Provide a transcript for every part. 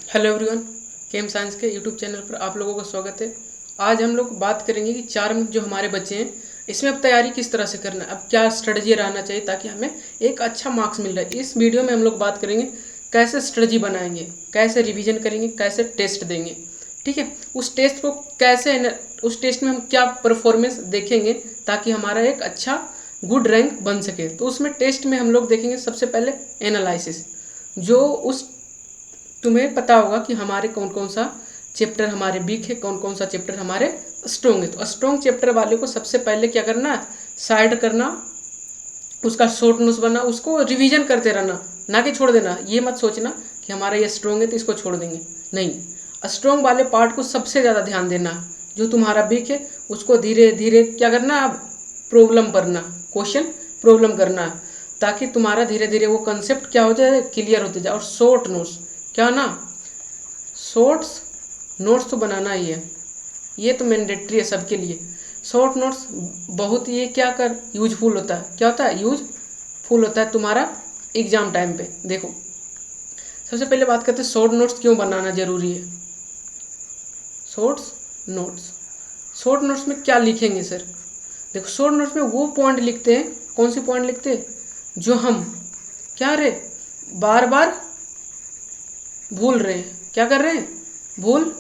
Hello everyone, केम science के YouTube channel पर आप लोगों का स्वागत है। आज हम लोग बात करेंगे कि 4 मंथ जो हमारे बच्चे हैं इसमें अब तैयारी किस तरह से करना है, अब क्या स्ट्रेटजी रहना चाहिए ताकि हमें एक अच्छा मार्क्स मिल रहा है। इस वीडियो में हम लोग बात करेंगे कैसे स्ट्रेटजी बनाएंगे, कैसे रिवीजन करेंगे, कैसे टेस्ट देंगे। ठीक है, उस टेस्ट को कैसे, उस टेस्ट में हम क्या परफॉर्मेंस देखेंगे ताकि हमारा एक अच्छा गुड रैंक बन सके। तो उसमें टेस्ट में हम लोग देखेंगे सबसे पहले एनालिसिस। जो उस तुम्हें पता होगा कि हमारे कौन कौन सा चैप्टर हमारे वीक है, कौन कौन सा चैप्टर हमारे स्ट्रॉन्ग है। तो स्ट्रॉन्ग चैप्टर वाले को सबसे पहले क्या करना है, साइड करना, उसका शॉर्ट नोट्स बनना, उसको रिवीजन करते रहना, ना कि छोड़ देना। ये मत सोचना कि हमारा ये स्ट्रॉन्ग है तो इसको छोड़ देंगे, नहीं। स्ट्रॉन्ग वाले पार्ट को सबसे ज़्यादा ध्यान देना। जो तुम्हारा वीक है उसको धीरे धीरे क्या करना, प्रॉब्लम करना, क्वेश्चन प्रॉब्लम करना, ताकि तुम्हारा धीरे धीरे वो कंसेप्ट क्या हो जाए, क्लियर होते जाए। और शॉर्ट नोट्स क्या ना, शॉर्ट्स नोट्स तो बनाना ही है, ये तो मैंडेटरी है सबके लिए। शॉर्ट नोट्स बहुत ये क्या कर यूजफुल होता है, क्या होता है, यूजफुल होता है तुम्हारा एग्जाम टाइम पे। देखो सबसे पहले बात करते हैं शॉर्ट नोट्स क्यों बनाना जरूरी है। शॉर्ट्स नोट्स, शॉर्ट नोट्स में क्या लिखेंगे सर। देखो शॉर्ट नोट्स में वो पॉइंट लिखते हैं, कौन सी पॉइंट लिखते हैं, जो हम क्या रे बार बार भूल रहे हैं, क्या कर रहे हैं, भूल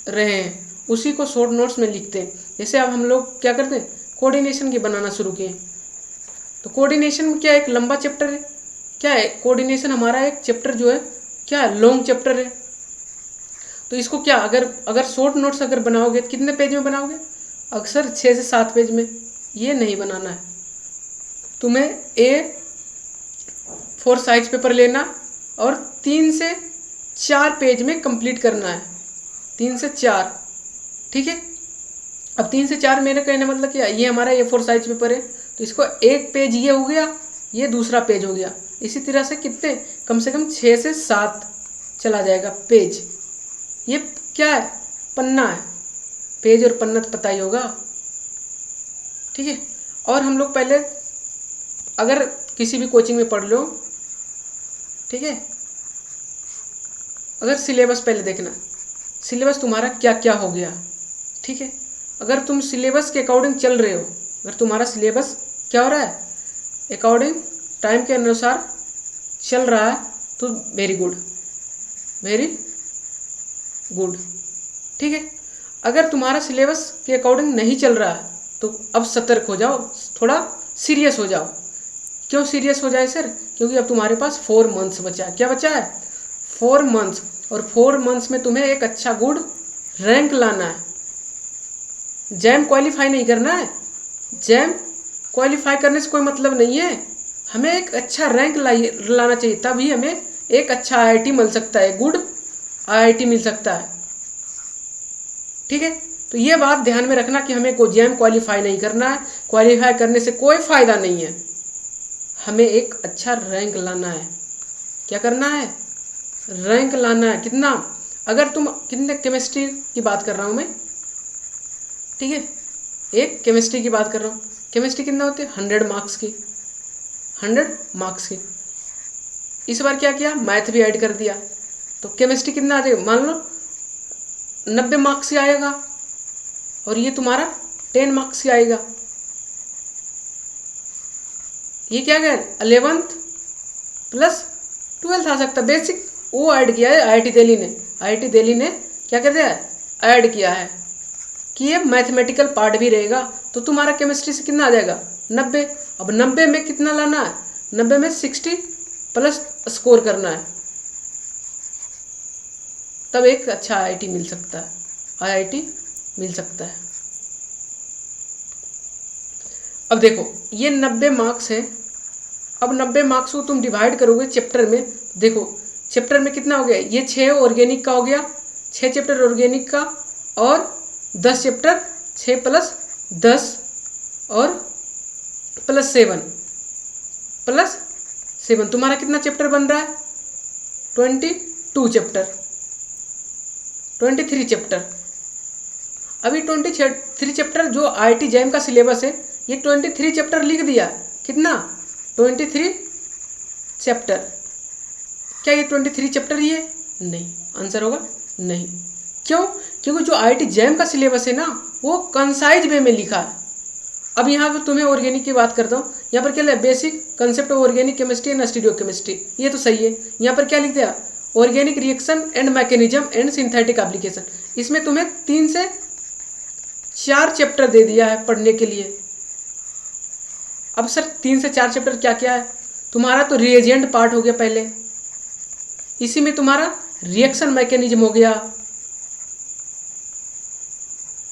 रहे हैं, उसी को शॉर्ट नोट्स में लिखते हैं। जैसे अब हम लोग क्या करते हैं, कोऑर्डिनेशन की बनाना शुरू किए। तो कोऑर्डिनेशन में क्या एक लंबा चैप्टर है, क्या है, कोऑर्डिनेशन हमारा एक चैप्टर जो है क्या लॉन्ग चैप्टर है। तो इसको क्या अगर अगर शॉर्ट नोट्स अगर बनाओगे तो कितने पेज में बनाओगे, अक्सर 6 से 7 पेज में। ये नहीं बनाना है तुम्हें, A4 साइज पेपर लेना और 3 से 4 पेज में कंप्लीट करना है, 3 से 4। ठीक है, अब 3 से 4 मेरे कहने मतलब क्या, ये हमारा A4 साइज पेपर है तो इसको एक पेज ये हो गया, ये दूसरा पेज हो गया। इसी तरह से कितने, कम से कम 6 से 7 चला जाएगा पेज। ये क्या है, पन्ना है। पेज और पन्ना तो पता ही होगा। ठीक है, और हम लोग पहले अगर किसी भी कोचिंग में पढ़ लो, ठीक है, अगर सिलेबस पहले देखना, सिलेबस तुम्हारा क्या क्या हो गया। ठीक है, अगर तुम सिलेबस के अकॉर्डिंग चल रहे हो, अगर तुम्हारा सिलेबस क्या हो रहा है, अकॉर्डिंग टाइम के अनुसार चल रहा है, तो वेरी गुड, वेरी गुड। ठीक है, अगर तुम्हारा सिलेबस के अकॉर्डिंग नहीं चल रहा है तो अब सतर्क हो जाओ, थोड़ा सीरियस हो जाओ। क्यों सीरियस हो जाए सर, क्योंकि अब तुम्हारे पास 4 मंथ्स बचा है। क्या बचा है, 4 मंथ्स। और 4 मंथ्स में तुम्हें एक अच्छा गुड रैंक लाना है। जैम क्वालिफाई नहीं करना है, जैम क्वालिफाई करने से कोई मतलब नहीं है, हमें एक अच्छा रैंक लाना चाहिए, तभी हमें एक अच्छा आईआईटी मिल सकता है, गुड आईआईटी मिल सकता है। ठीक है, तो ये बात ध्यान में रखना कि हमें को जैम क्वालिफाई नहीं करना है, क्वालिफाई करने से कोई फ़ायदा नहीं है, हमें एक अच्छा रैंक लाना है। क्या करना है, रैंक लाना है। कितना, अगर तुम कितने, केमिस्ट्री की बात कर रहा हूँ मैं, ठीक है, एक केमिस्ट्री की बात कर रहा हूँ। केमिस्ट्री कितना होती है, 100 मार्क्स की, 100 मार्क्स की। इस बार क्या किया, मैथ भी ऐड कर दिया, तो केमिस्ट्री कितना आ जाएगा, मान लो 90 मार्क्स ही आएगा, और ये तुम्हारा 10 मार्क्स ही आएगा। ये क्या गया, 11th प्लस 12th आ सकता, बेसिक वो ऐड किया है आईआईटी दिल्ली ने। आईआईटी दिल्ली ने क्या कर दिया है, ऐड किया है कि ये मैथमेटिकल पार्ट भी रहेगा। तो तुम्हारा केमिस्ट्री से कितना आ जाएगा, 90। अब 90 में कितना लाना है, 90 में 60 प्लस स्कोर करना है, तब एक अच्छा आईआईटी मिल सकता है, आईआईटी मिल सकता है। अब देखो ये 90 मार्क्स है, अब 90 मार्क्स को तुम डिवाइड करोगे चैप्टर में। देखो चैप्टर में कितना हो गया, ये 6 ऑर्गेनिक का हो गया, 6 चैप्टर ऑर्गेनिक का, और 10 चैप्टर, 6 प्लस 10 और प्लस 7 तुम्हारा कितना चैप्टर बन रहा है, 22 चैप्टर, 23 चैप्टर। अभी 23 चैप्टर जो आईआईटी जैम का सिलेबस है, ये 23 चैप्टर लिख दिया। कितना, 23 चैप्टर। क्या ये 23 चैप्टर ही है, नहीं, आंसर होगा नहीं। क्यों? क्योंकि जो IIT जैम का सिलेबस है ना वो कंसाइज वे में लिखा है। अब यहाँ पर तुम्हें ऑर्गेनिक की बात करता हूँ। यहाँ पर क्या है, basic concept of organic chemistry and stereo chemistry, ये तो सही है। यहाँ पर क्या लिख दिया, organic reaction and mechanism and synthetic application. इसमें तुम्हें 3 से 4 चैप्टर दे दिया है पढ़ने के लिए। अब सर 3 से 4 चैप्टर क्या क्या है? तुम्हारा तो रिएजेंट पार्ट हो गया पहले, इसी में तुम्हारा रिएक्शन मैकेनिज्म हो गया,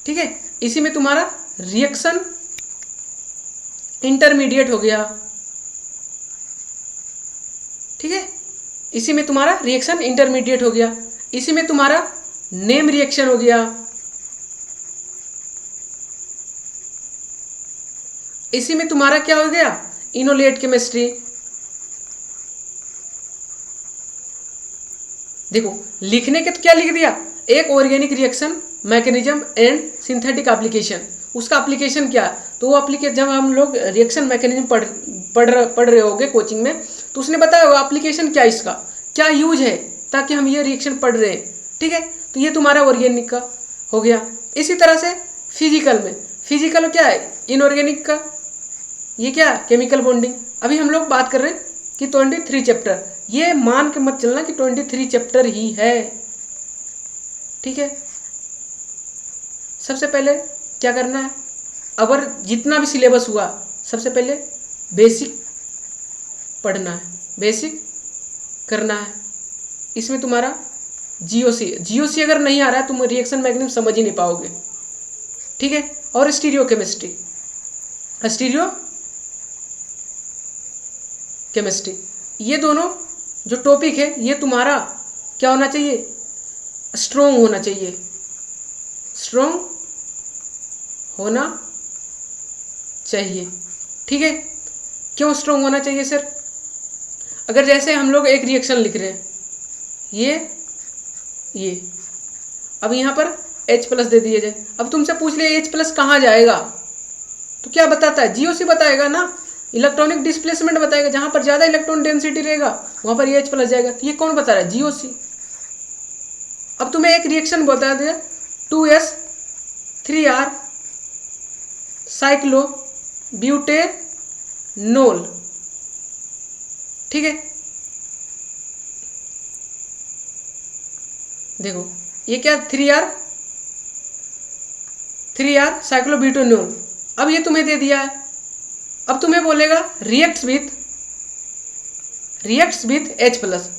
ठीक है। इसी में तुम्हारा रिएक्शन इंटरमीडिएट हो गया, ठीक है। इसी में तुम्हारा रिएक्शन इंटरमीडिएट हो गया। इसी में तुम्हारा नेम रिएक्शन हो गया। इसी में तुम्हारा क्या हो गया, इनोलेट केमिस्ट्री। देखो लिखने के तो क्या लिख दिया, एक organic reaction mechanism and synthetic application. उसका एप्लीकेशन क्या है, तो वो एप्लीकेशन जब हम लोग रिएक्शन मैकेनिज्म पढ़ रहे होगे कोचिंग में, तो उसने बताया होगा एप्लीकेशन क्या इसका क्या यूज है, ताकि हम ये रिएक्शन पढ़ रहे हैं, ठीक है। तो ये तुम्हारा ऑर्गेनिक का हो गया। इसी तरह से फिजिकल में, फिजिकल क्या है, इनऑर्गेनिक का, ये क्या है, केमिकल बॉन्डिंग। अभी हम लोग बात कर रहे हैं कि 23 चैप्टर, ये मान के मत चलना कि 23 चैप्टर ही है, ठीक है। सबसे पहले क्या करना है, अगर जितना भी सिलेबस हुआ सबसे पहले बेसिक पढ़ना है, बेसिक करना है। इसमें तुम्हारा जीओसी अगर नहीं आ रहा है तुम रिएक्शन मैकेनिज्म समझ ही नहीं पाओगे, ठीक है। और स्टीरियो केमिस्ट्री, ये दोनों जो टॉपिक है ये तुम्हारा क्या होना चाहिए, स्ट्रोंग होना चाहिए, स्ट्रोंग होना चाहिए, ठीक है। क्यों स्ट्रोंग होना चाहिए सर? अगर जैसे हम लोग एक रिएक्शन लिख रहे हैं, ये अब यहाँ पर H+ दे दिए जाए, अब तुमसे पूछ लिया H+ कहाँ जाएगा, तो क्या बताता है, जीओसी बताएगा ना, इलेक्ट्रॉनिक डिस्प्लेसमेंट बताएगा। जहाँ पर ज़्यादा इलेक्ट्रॉन डेंसिटी रहेगा वहाँ पर ये H+ जाएगा। तो ये कौन बता रहा है, जीओसी। अब तुम्हें एक रिएक्शन बता दिया 2s3r साइक्लो ब्यूटेनोल, ठीक है। देखो ये क्या, 3r साइक्लोब्यूटेनोल। अब ये तुम्हें दे दिया है, अब तुम्हें बोलेगा रिएक्ट्स विथ H+।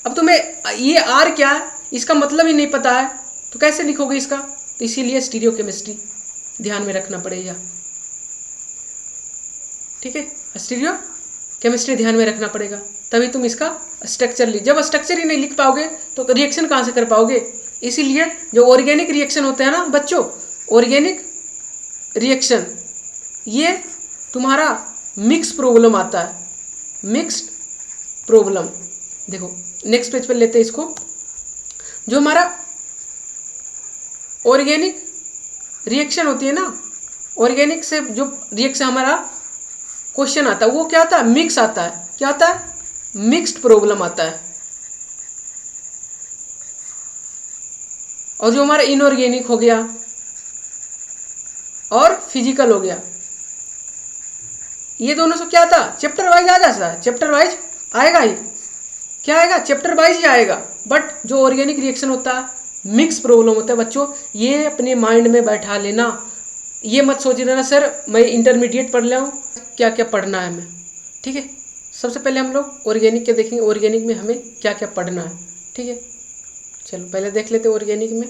अब तुम्हें ये R क्या है इसका मतलब ही नहीं पता है, तो कैसे लिखोगे इसका, तो इसीलिए स्टीरियो केमिस्ट्री ध्यान में रखना पड़ेगा, ठीक है। स्टीरियो केमिस्ट्री ध्यान में रखना पड़ेगा, तभी तुम इसका स्ट्रक्चर लिख। जब स्ट्रक्चर ही नहीं लिख पाओगे तो रिएक्शन कहाँ से कर पाओगे। इसीलिए जो ऑर्गेनिक रिएक्शन होते हैं ना बच्चों, ऑर्गेनिक रिएक्शन ये तुम्हारा मिक्स प्रॉब्लम आता है, मिक्स्ड प्रॉब्लम। देखो नेक्स्ट पेज पर लेते हैं इसको। जो हमारा ऑर्गेनिक रिएक्शन होती है ना, ऑर्गेनिक से जो रिएक्शन हमारा क्वेश्चन आता है वो क्या आता है, मिक्स आता है। क्या आता है, मिक्स्ड प्रॉब्लम आता है। और जो हमारा इनऑर्गेनिक हो गया और फिजिकल हो गया, ये दोनों से क्या था, चैप्टर वाइज आ जाता है, चैप्टर वाइज आएगा ही, क्या आएगा, चैप्टर वाइज ही आएगा। बट जो ऑर्गेनिक रिएक्शन होता है मिक्स प्रॉब्लम होता है बच्चों, ये अपने माइंड में बैठा लेना। ये मत सोच लेना सर मैं इंटरमीडिएट पढ़ लिया हूँ, क्या क्या पढ़ना है मैं, ठीक है। सबसे पहले हम लोग ऑर्गेनिक के देखेंगे, ऑर्गेनिक में हमें क्या क्या पढ़ना है, ठीक है। चलो पहले देख लेते हैं ऑर्गेनिक में।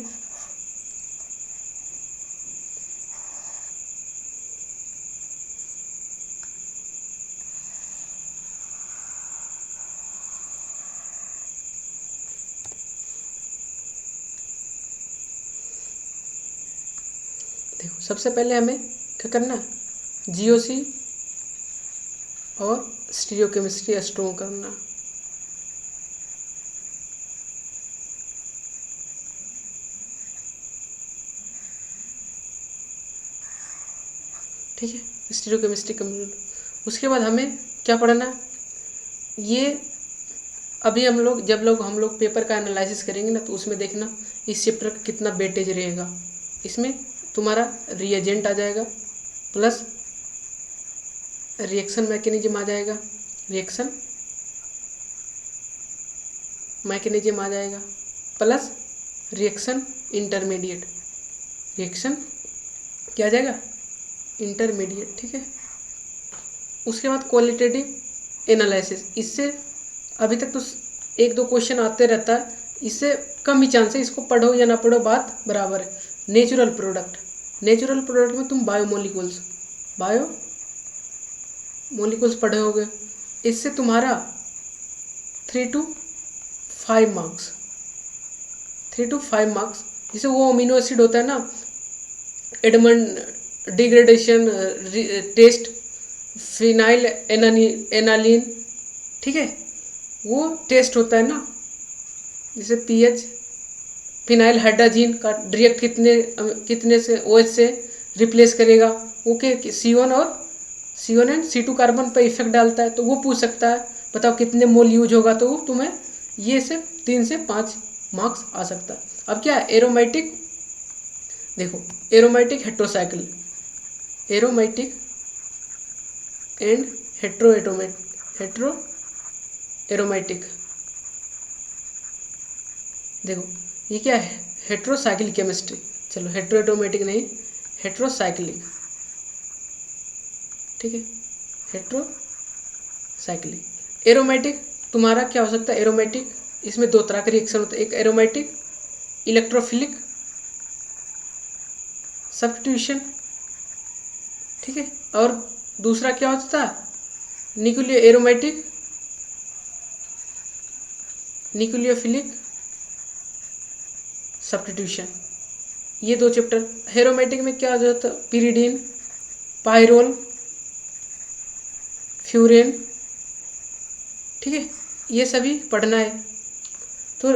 देखो सबसे पहले हमें क्या करना है, जीओसी और स्टीरियो केमिस्ट्री स्ट्रोंग करना, ठीक है, स्टीरियो केमिस्ट्री कंप्लीट। उसके बाद हमें क्या पढ़ना है, ये अभी हम लोग पेपर का एनालिसिस करेंगे ना, तो उसमें देखना इस चैप्टर का कितना वेटेज रहेगा। इसमें तुम्हारा रिएजेंट आ जाएगा, प्लस रिएक्शन मैकेनिज्म आ जाएगा, रिएक्शन मैकेनिज्म आ जाएगा, प्लस रिएक्शन इंटरमीडिएट, रिएक्शन क्या आ जाएगा, इंटरमीडिएट। ठीक है, उसके बाद क्वालिटेटिव एनालिसिस। इससे अभी तक तो एक दो क्वेश्चन आते रहता है, इससे कम ही चांस है, इसको पढ़ो या ना पढ़ो बात बराबर है। नेचुरल प्रोडक्ट, नेचुरल प्रोडक्ट में तुम बायोमोलिकुल्स पढ़े होगे। इससे तुम्हारा 3 to 5 मार्क्स, 3 to 5 मार्क्स। जैसे वो अमीनो एसिड होता है ना, Edman degradation test, phenyl aniline, ठीक है, वो टेस्ट होता है ना। जैसे पीएच, फिनाइल हाइड्रोजन का डायरेक्ट कितने से OH से रिप्लेस करेगा, वो के C1 एंड C2 कार्बन पर इफेक्ट डालता है, तो वो पूछ सकता है बताओ कितने मोल यूज होगा, तो वो तुम्हें ये से 3 से 5 मार्क्स आ सकता है। अब क्या एरोमेटिक, देखो aromatic heterocycle, aromatic and heteroaromatic, देखो ये क्या है, हेट्रोसाइक्लिक केमिस्ट्री। चलो हेट्रो एटोमेटिक नहीं, हेट्रोसाइक्लिक, ठीक है, हेट्रोसाइक्लिक। एरोमेटिक तुम्हारा क्या हो सकता है, एरोमेटिक इसमें 2 तरह के रिएक्शन होते हैं, एक एरोमेटिक इलेक्ट्रोफिलिक सब्स्टिट्यूशन, ठीक है, और दूसरा क्या होता है, न्यूक्लियोफिलिक सब्स्टिट्यूशन। ये 2 चैप्टर। एरोमेटिक में क्या होता है, पिरिडीन, पायरोल, फ्यूरेन, ठीक है, ये सभी पढ़ना है। तो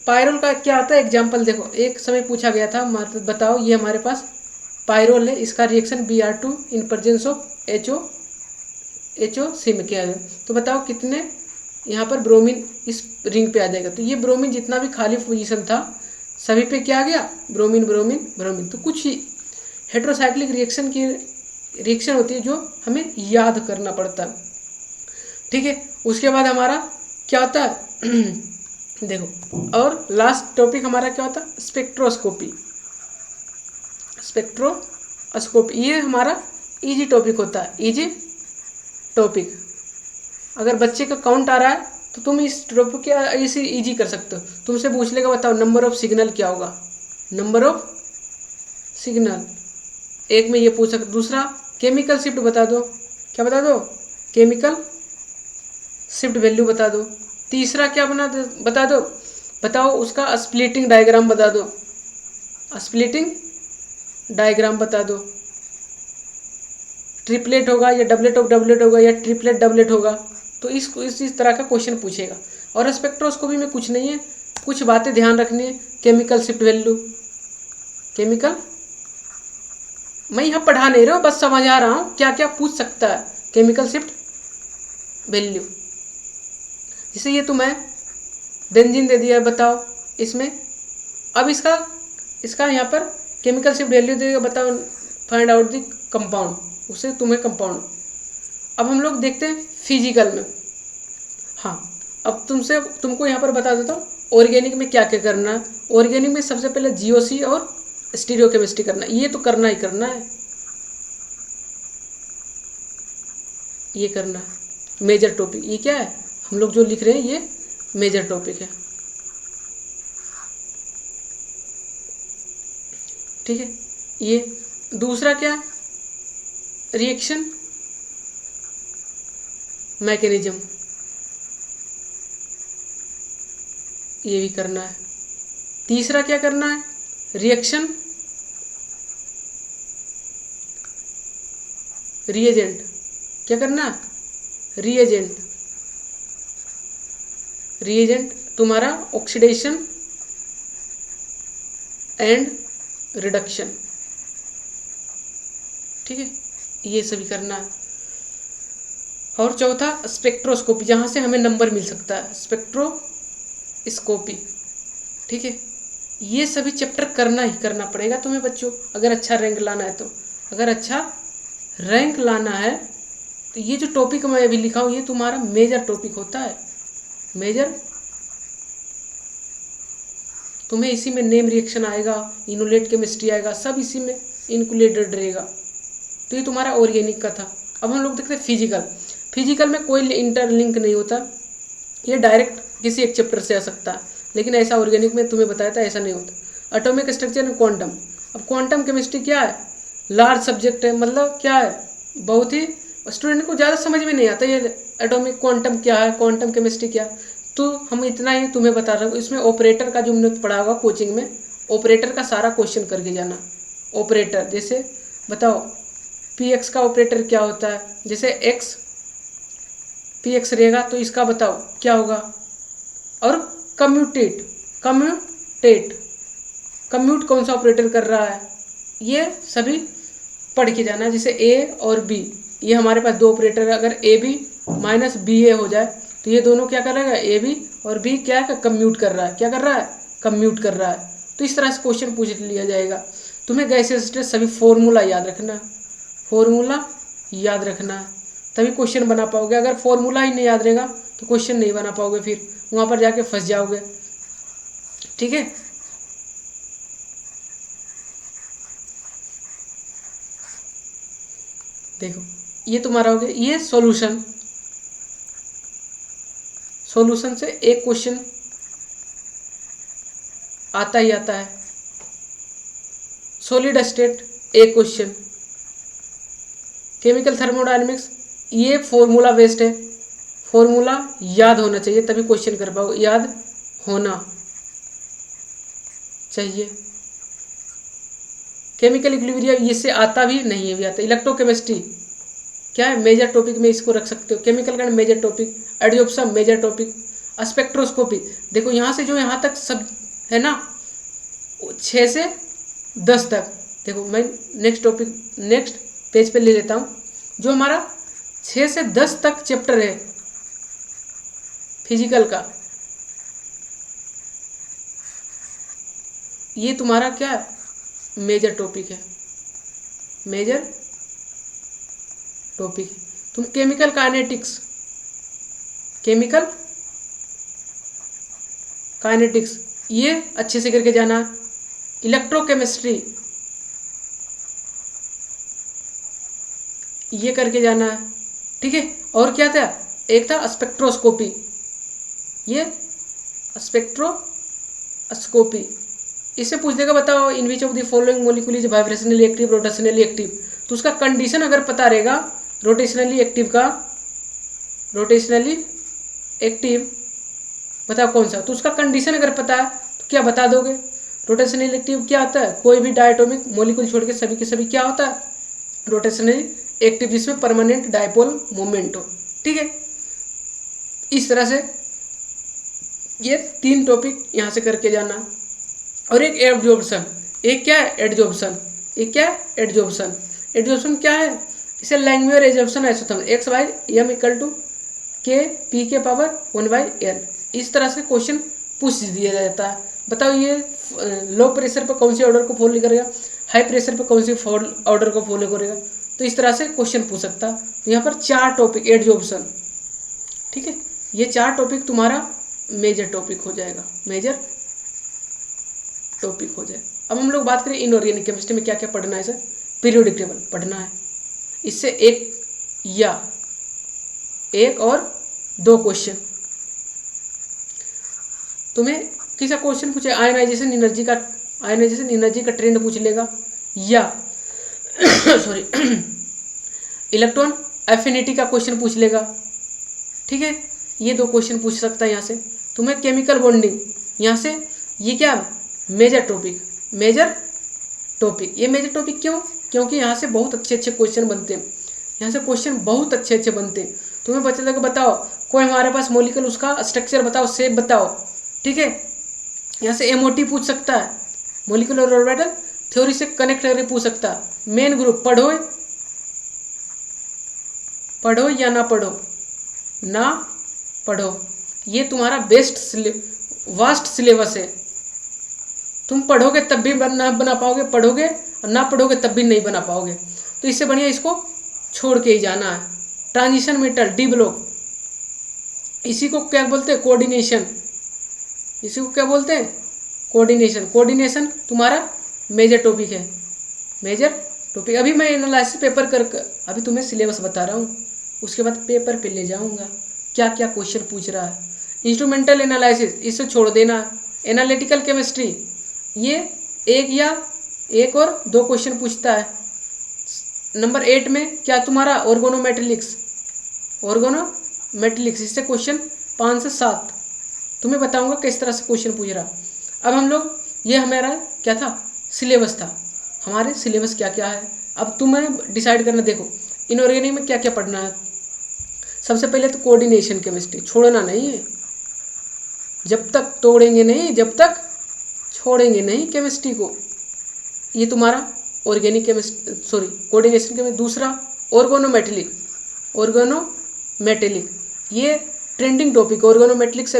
पायरोल का क्या आता है एग्जाम्पल, देखो एक समय पूछा गया था, बताओ ये हमारे पास पायरोल है, इसका reaction Br2 in presence of HOC में किया है, तो बताओ कितने यहाँ पर ब्रोमीन इस रिंग पे आ जाएगा। तो ये ब्रोमीन जितना भी खाली पोजीशन था सभी पे क्या आ गया, ब्रोमीन ब्रोमीन ब्रोमीन। तो कुछ ही हेट्रोसाइक्लिक रिएक्शन होती है जो हमें याद करना पड़ता है, ठीक है। उसके बाद हमारा क्या होता है देखो, और लास्ट टॉपिक हमारा क्या होता है, स्पेक्ट्रोस्कोपी। ये हमारा इजी टॉपिक होता है, इजी टॉपिक। अगर बच्चे का काउंट आ रहा है तो तुम इस टॉपिक क्या इसे इजी कर सकते हो। तुमसे पूछ लेगा बताओ नंबर ऑफ सिग्नल क्या होगा, नंबर ऑफ सिग्नल, एक में ये पूछ सकते। दूसरा केमिकल शिफ्ट बता दो, क्या बता दो, केमिकल शिफ्ट वैल्यू बता दो। तीसरा क्या बता दो, बताओ उसका स्प्लिटिंग डायग्राम बता दो, स्प्लिटिंग डायग्राम बता दो। ट्रिपलेट होगा या डबलेट होगा या ट्रिपलेट डबलेट होगा, तो इस तरह का क्वेश्चन पूछेगा। और स्पेक्ट्रोस्कोपी में कुछ नहीं है, कुछ बातें ध्यान रखनी है। केमिकल शिफ्ट वैल्यू, केमिकल, मैं यहाँ पढ़ा नहीं रहा हूँ, बस समझा रहा हूँ क्या क्या पूछ सकता है केमिकल शिफ्ट वैल्यू। जैसे ये तुम्हें बेंजीन दे दिया, बताओ इसमें, अब इसका यहाँ पर केमिकल शिफ्ट वैल्यू देगा, बताओ फाइंड आउट द कंपाउंड, उसे तुम्हें कंपाउंड। अब हम लोग देखते हैं फिजिकल में। हाँ, अब तुमको यहाँ पर बता देता हूँ ऑर्गेनिक में क्या क्या करना है। ऑर्गेनिक में सबसे पहले GOC और स्टीरियोकेमिस्ट्री करना है, ये तो करना ही करना है, ये करना है मेजर टॉपिक। ये क्या है, हम लोग जो लिख रहे हैं ये मेजर टॉपिक है, ठीक है। ये दूसरा क्या, रिएक्शन मैकेनिज्म, ये भी करना है। तीसरा क्या करना है, रिएक्शन रिएजेंट, क्या करना है, रिएजेंट तुम्हारा ऑक्सीडेशन एंड रिडक्शन, ठीक है, ये सभी करना है। और चौथा स्पेक्ट्रोस्कोपी, जहाँ से हमें नंबर मिल सकता है, स्पेक्ट्रोस्कोपी। ठीक है, ये सभी चैप्टर करना ही करना पड़ेगा तुम्हें बच्चों, अगर अच्छा रैंक लाना है तो। अगर अच्छा रैंक लाना है तो ये जो टॉपिक मैं अभी लिखा हूँ ये तुम्हारा मेजर टॉपिक होता है। मेजर, तुम्हें इसी में नेम रिएक्शन आएगा, इनोलेट केमिस्ट्री आएगा, सब इसी में इंक्लूडेड रहेगा। तो ये तुम्हारा ऑर्गेनिक का था। अब हम लोग देखते हैं फिजिकल। फिजिकल में कोई इंटरलिंक नहीं होता, ये डायरेक्ट किसी एक चैप्टर से आ सकता है, लेकिन ऐसा ऑर्गेनिक में तुम्हें बताया था ऐसा नहीं होता। Atomic structure and quantum. अब क्वांटम केमिस्ट्री क्या है, लार्ज सब्जेक्ट है, मतलब क्या है, बहुत ही स्टूडेंट को ज़्यादा समझ में नहीं आता ये एटॉमिक क्वांटम क्या है, क्वांटम केमिस्ट्री क्या है। तो हम इतना ही तुम्हें बता रहे हो। इसमें ऑपरेटर का जो हमने पढ़ा होगा कोचिंग में, ऑपरेटर का सारा क्वेश्चन करके जाना। ऑपरेटर जैसे बताओ पी एक्स का ऑपरेटर क्या होता है, जैसे एक्स पी एक्स रहेगा तो इसका बताओ क्या होगा। और कम्यूटेट, कम्यूट कौन सा ऑपरेटर कर रहा है, ये सभी पढ़ के जाना। जैसे ए और बी, ये हमारे पास दो ऑपरेटर है, अगर ए बी माइनस बी ए हो जाए तो ये दोनों क्या करेगा, ए बी और बी क्या है, कम्यूट कर रहा है, क्या कर रहा है, कम्यूट कर रहा है। तो इस तरह से क्वेश्चन पूछ लिया जाएगा। तुम्हें गैसियस स्टेट सभी फॉर्मूला याद रखना, फॉर्मूला याद रखना है तभी क्वेश्चन बना पाओगे। अगर फॉर्मूला ही नहीं याद रहेगा तो क्वेश्चन नहीं बना पाओगे, फिर वहाँ पर जाके फंस जाओगे। ठीक है, देखो ये तुम्हारा हो गया, ये सॉल्यूशन। सॉल्यूशन से एक क्वेश्चन आता ही आता है। सॉलिड स्टेट एक क्वेश्चन। केमिकल थर्मोडायनेमिक्स ये फॉर्मूला बेस्ड है, फॉर्मूला याद होना चाहिए तभी क्वेश्चन कर पाओ, याद होना चाहिए। केमिकल इक्विलिब्रियम इससे आता भी नहीं है भी आता। इलेक्ट्रोकेमिस्ट्री क्या है, मेजर टॉपिक में इसको रख सकते हो। केमिकल का major topic, adsorption major topic. Spectroscopy देखो यहाँ से जो यहाँ तक सब है ना 6 से 10 तक। देखो मैं नेक्स्ट टॉपिक नेक्स्ट पेज पे ले लेता हूँ। जो हमारा 6 से 10 तक चैप्टर है फिजिकल का, ये तुम्हारा क्या मेजर टॉपिक है, मेजर टॉपिक। तुम केमिकल काइनेटिक्स, केमिकल काइनेटिक्स ये अच्छे से करके जाना। इलेक्ट्रोकेमिस्ट्री ये करके जाना है। ठीक है, और क्या था, एक था स्पेक्ट्रोस्कोपी, ये स्पेक्ट्रोस्कोपी। इससे पूछ देगा बताओ in which of the following molecule is vibrationally active, rotationally active. तो उसका कंडीशन अगर पता रहेगा, रोटेशनली एक्टिव का, रोटेशनली एक्टिव बताओ कौन सा, तो उसका कंडीशन अगर पता है तो क्या बता दोगे। रोटेशनली एक्टिव क्या होता है, कोई भी डायटोमिक मॉलिक्यूल छोड़ के सभी के सभी क्या होता है, रोटेशनली एक्टिव, जिसमें परमानेंट डायपोल मोमेंट हो। ठीक है, इस तरह से ये 3 टॉपिक यहाँ से करके जाना। और एक एडजॉर्प्शन, एक क्या है एडजॉर्प्शन, एक क्या है एडजॉर्प्शन। एडजॉर्प्शन क्या है, इसे लैंग्वेज एडजॉर्प्शन ऐसा था, x by m equal to k p के पावर 1/n। इस तरह से क्वेश्चन पूछ दिया जाता है। बताओ ये लो प्रेशर पर कौन सी ऑर्डर को फॉलो करेगा, हाई प्रेशर पर कौन सी ऑर्डर को फॉलो करेगा। तो इस तरह से क्वेश्चन पूछ सकता है। तो यहाँ पर 4 टॉपिक एडजॉर्प्शन। ठीक है, ये 4 टॉपिक तुम्हारा मेजर टॉपिक हो जाएगा, मेजर टॉपिक हो जाए। अब हम लोग बात करें इनऑर्गेनिक केमिस्ट्री में क्या क्या पढ़ना है सर। पीरियोडिक टेबल पढ़ना है, इससे एक और 2 क्वेश्चन तुम्हें किसी क्वेश्चन पूछे, आयनाइजेशन एनर्जी का ट्रेंड पूछ लेगा, या सॉरी इलेक्ट्रॉन एफिनिटी का क्वेश्चन पूछ लेगा। ठीक है, ये 2 क्वेश्चन पूछ सकता है यहाँ से। तुम्हें केमिकल बॉन्डिंग यहाँ से, ये क्या मेजर टॉपिक, मेजर टॉपिक। ये मेजर टॉपिक क्यों, क्योंकि यहाँ से बहुत अच्छे अच्छे क्वेश्चन बनते हैं, यहाँ से क्वेश्चन बहुत अच्छे अच्छे बनते हैं। तुम्हें बच्चे लगे बताओ कोई हमारे पास मॉलिक्यूल उसका स्ट्रक्चर बताओ, शेप बताओ। ठीक है, यहाँ से एमओटी पूछ सकता है, मॉलिक्यूलर ऑर्बिटल थ्योरी से कनेक्ट करके पूछ सकता है। मेन ग्रुप पढ़ो, पढ़ो या ना पढ़ो, ना पढ़ो, ये तुम्हारा वास्ट सिलेबस है। तुम पढ़ोगे तब भी ना बना पाओगे, पढ़ोगे और ना पढ़ोगे तब भी नहीं बना पाओगे। तो इससे बढ़िया इसको छोड़ के ही जाना है। ट्रांजिशन मेटल, डी ब्लॉक, इसी को क्या बोलते हैं, कोऑर्डिनेशन। इसी को क्या बोलते हैं, कोऑर्डिनेशन। कोऑर्डिनेशन तुम्हारा मेजर टॉपिक है, मेजर टॉपिक। अभी मैं एनालिसिस पेपर कर, अभी तुम्हें सिलेबस बता रहा हूँ, उसके बाद पेपर पे ले जाऊँगा क्या क्या क्वेश्चन पूछ रहा है। इंस्ट्रूमेंटल एनालिसिस, इसे छोड़ देना। एनालिटिकल केमिस्ट्री, ये एक और दो क्वेश्चन पूछता है। नंबर 8 में क्या तुम्हारा ऑर्गोनोमेटेलिक्स, इससे क्वेश्चन 5 से 7 तुम्हें बताऊंगा किस तरह से क्वेश्चन पूछ रहा। अब हम लोग, ये हमारा क्या था, सिलेबस था। हमारे सिलेबस क्या क्या है, अब तुम्हें डिसाइड करना। देखो इनऑर्गेनिक में क्या क्या पढ़ना है। सबसे पहले तो कोऑर्डिनेशन केमिस्ट्री, छोड़ना नहीं है, जब तक तोड़ेंगे नहीं, जब तक छोड़ेंगे नहीं केमिस्ट्री को। ये तुम्हारा organic chemistry, sorry coordination chemistry. दूसरा ऑर्गोनोमेटेलिक, ये ट्रेंडिंग टॉपिक। ऑर्गोनोमेटेलिक से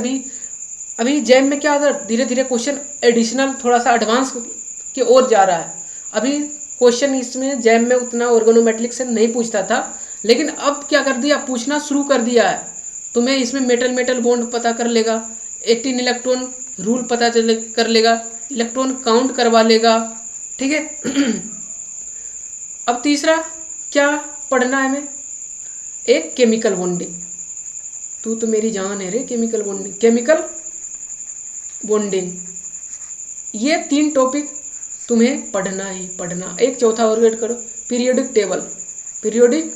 अभी जैम में क्या होता है, धीरे धीरे क्वेश्चन एडिशनल थोड़ा सा एडवांस की ओर जा रहा है। अभी क्वेश्चन इसमें जैम में उतना ऑर्गोनोमेटेलिक से नहीं पूछता था, लेकिन अब क्या कर दिया, पूछना शुरू कर दिया है। तुम्हें इसमें मेटल बॉन्ड पता कर लेगा, 18 इलेक्ट्रॉन रूल पता कर लेगा, इलेक्ट्रॉन काउंट करवा लेगा, ठीक है। अब तीसरा क्या पढ़ना है हमें, एक केमिकल बॉन्डिंग। तू तो मेरी जान है रे, केमिकल बॉन्डिंग। ये 3 टॉपिक तुम्हें पढ़ना ही पढ़ना। एक चौथा और ऐड करो, periodic table, periodic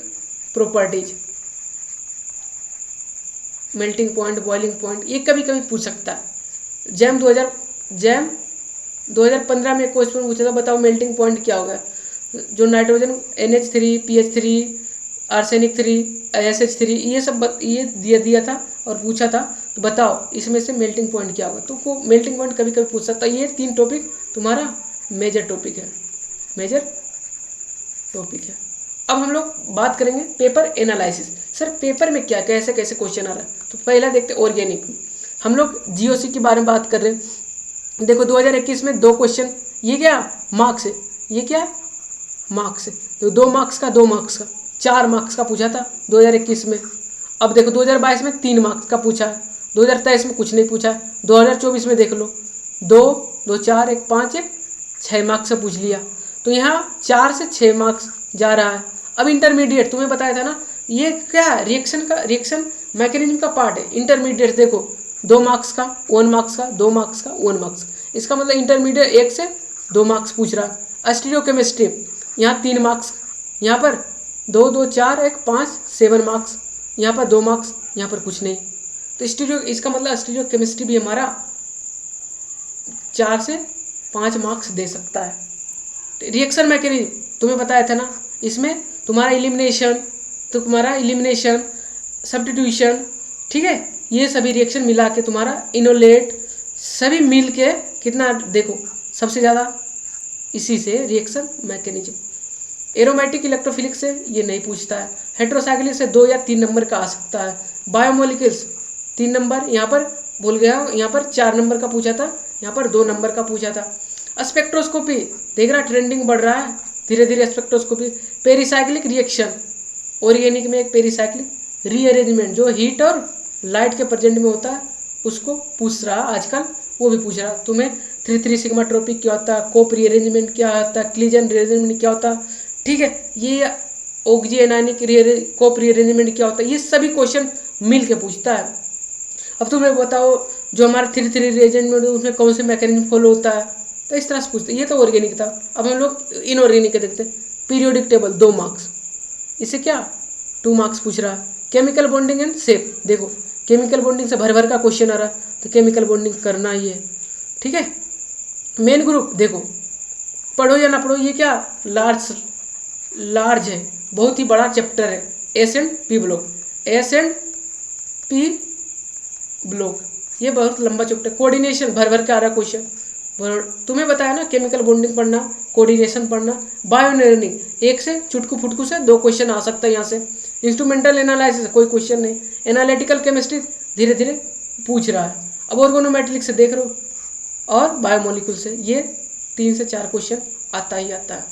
properties, melting point, boiling point, ये कभी कभी पूछ सकता है। जैम 2015 में क्वेश्चन पूछा था, बताओ मेल्टिंग पॉइंट क्या होगा। जो nitrogen NH3, PH3, arsenic 3, SH3, ये सब ये दिया था और पूछा था, तो बताओ इसमें से मेल्टिंग पॉइंट क्या होगा। तो मेल्टिंग पॉइंट कभी कभी पूछ सकता है। ये 3 टॉपिक तुम्हारा मेजर टॉपिक है। अब हम लोग बात करेंगे पेपर एनालिसिस। सर पेपर में क्या कैसे कैसे क्वेश्चन आ रहा है, तो पहला देखते ऑर्गेनिक। हम लोग GOC के बारे में बात कर रहे हैं। देखो 2021 में 2 क्वेश्चन, ये क्या मार्क्स है, ये क्या मार्क्स है, तो 2 मार्क्स का 2 मार्क्स का 4 मार्क्स का पूछा था 2021 में। अब देखो 2022 में 3 मार्क्स का पूछा है, 2023 में कुछ नहीं पूछा, 2024 में देख लो 2, 2, 4, 1, 5, 1, 6 मार्क्स से पूछ लिया। तो यहाँ 4 से 6 मार्क्स जा रहा है। अब इंटरमीडिएट तुम्हें बताया था ना, ये क्या रिएक्शन मैकेनिज्म का पार्ट है। इंटरमीडिएट देखो 2 मार्क्स का 1 मार्क्स का 2 मार्क्स का 1 मार्क्स, इसका मतलब इंटरमीडिएट 1 से 2 मार्क्स पूछ रहा है। स्टीरियोकेमिस्ट्री, यहाँ 3 मार्क्स, यहाँ पर 2, 2, 4, 1, 5, 7 मार्क्स, यहाँ पर 2 मार्क्स, यहाँ पर कुछ नहीं। तो इसका मतलब स्टीरियोकेमिस्ट्री भी हमारा 4 से 5 मार्क्स दे सकता है। रिएक्शन मैकेनिज्म तुम्हें बताया था ना, इसमें तुम्हारा इलिमिनेशन, सब्स्टिट्यूशन, ठीक है, ये सभी रिएक्शन मिला के तुम्हारा इनोलेट, सभी मिल के कितना, देखो सबसे ज़्यादा इसी से रिएक्शन मैकेनिज्म। एरोमेटिक इलेक्ट्रोफिलिक से ये नहीं पूछता है। हेट्रोसाइक्लिक से 2 या 3 नंबर का आ सकता है। बायोमोलिक्यूल्स 3 नंबर, यहाँ पर भूल गया, यहाँ पर 4 नंबर का पूछा था, यहाँ पर 2 नंबर का पूछा था। स्पेक्ट्रोस्कोपी देख रहा, ट्रेंडिंग बढ़ रहा है धीरे धीरे स्पेक्ट्रोस्कोपी। पेरिसाइक्लिक रिएक्शन, ऑर्गेनिक में एक पेरिसाइक्लिक रीअरेंजमेंट जो हीट और लाइट के प्रेजेंट में होता है, उसको पूछ रहा आजकल, वो भी पूछ रहा। तुम्हें 3,3 सिग्मा ट्रॉपिक क्या होता है, कोप रीअरेंजमेंट क्या होता है, क्लीजन रीअरेंजमेंट क्या होता है, ठीक है, ये ऑक्जी एनायनिक कोप रीअरेंजमेंट क्या होता है, ये सभी क्वेश्चन मिल के पूछता है। अब तुम्हें बताओ जो हमारा 3,3 रीअरेंजमेंट उसमें कौन से मैकेनिज्म फॉलो होता है, तो इस तरह से पूछते। ये तो ऑर्गेनिक था। अब हम लोग इनऑर्गेनिक के देखते हैं। पीरियोडिक टेबल 2 मार्क्स, इसे क्या 2 मार्क्स पूछ रहा है। केमिकल बॉन्डिंग एंड शेप, देखो केमिकल बॉन्डिंग से भर का क्वेश्चन आ रहा है, तो केमिकल बॉन्डिंग करना ही है, ठीक है। मेन ग्रुप देखो, पढ़ो या ना पढ़ो, ये क्या लार्ज है, बहुत ही बड़ा चैप्टर है। S&P ब्लॉक, ये बहुत लंबा चैप्टर। कोऑर्डिनेशन भर के आ रहा क्वेश्चन। तुम्हें बताया ना केमिकल बॉन्डिंग पढ़ना, कोऑर्डिनेशन पढ़ना। बायो लर्निंग, एक से चुटकू फुटकू से 2 क्वेश्चन आ सकता है यहाँ से। इंस्ट्रूमेंटल एनालिसिस कोई क्वेश्चन नहीं। एनालिटिकल केमिस्ट्री धीरे धीरे पूछ रहा है। अब ऑर्गेनोमेट्रिक से देख रहे हो और बायोमोलिक्यूल से, ये 3 से 4 क्वेश्चन आता ही आता है।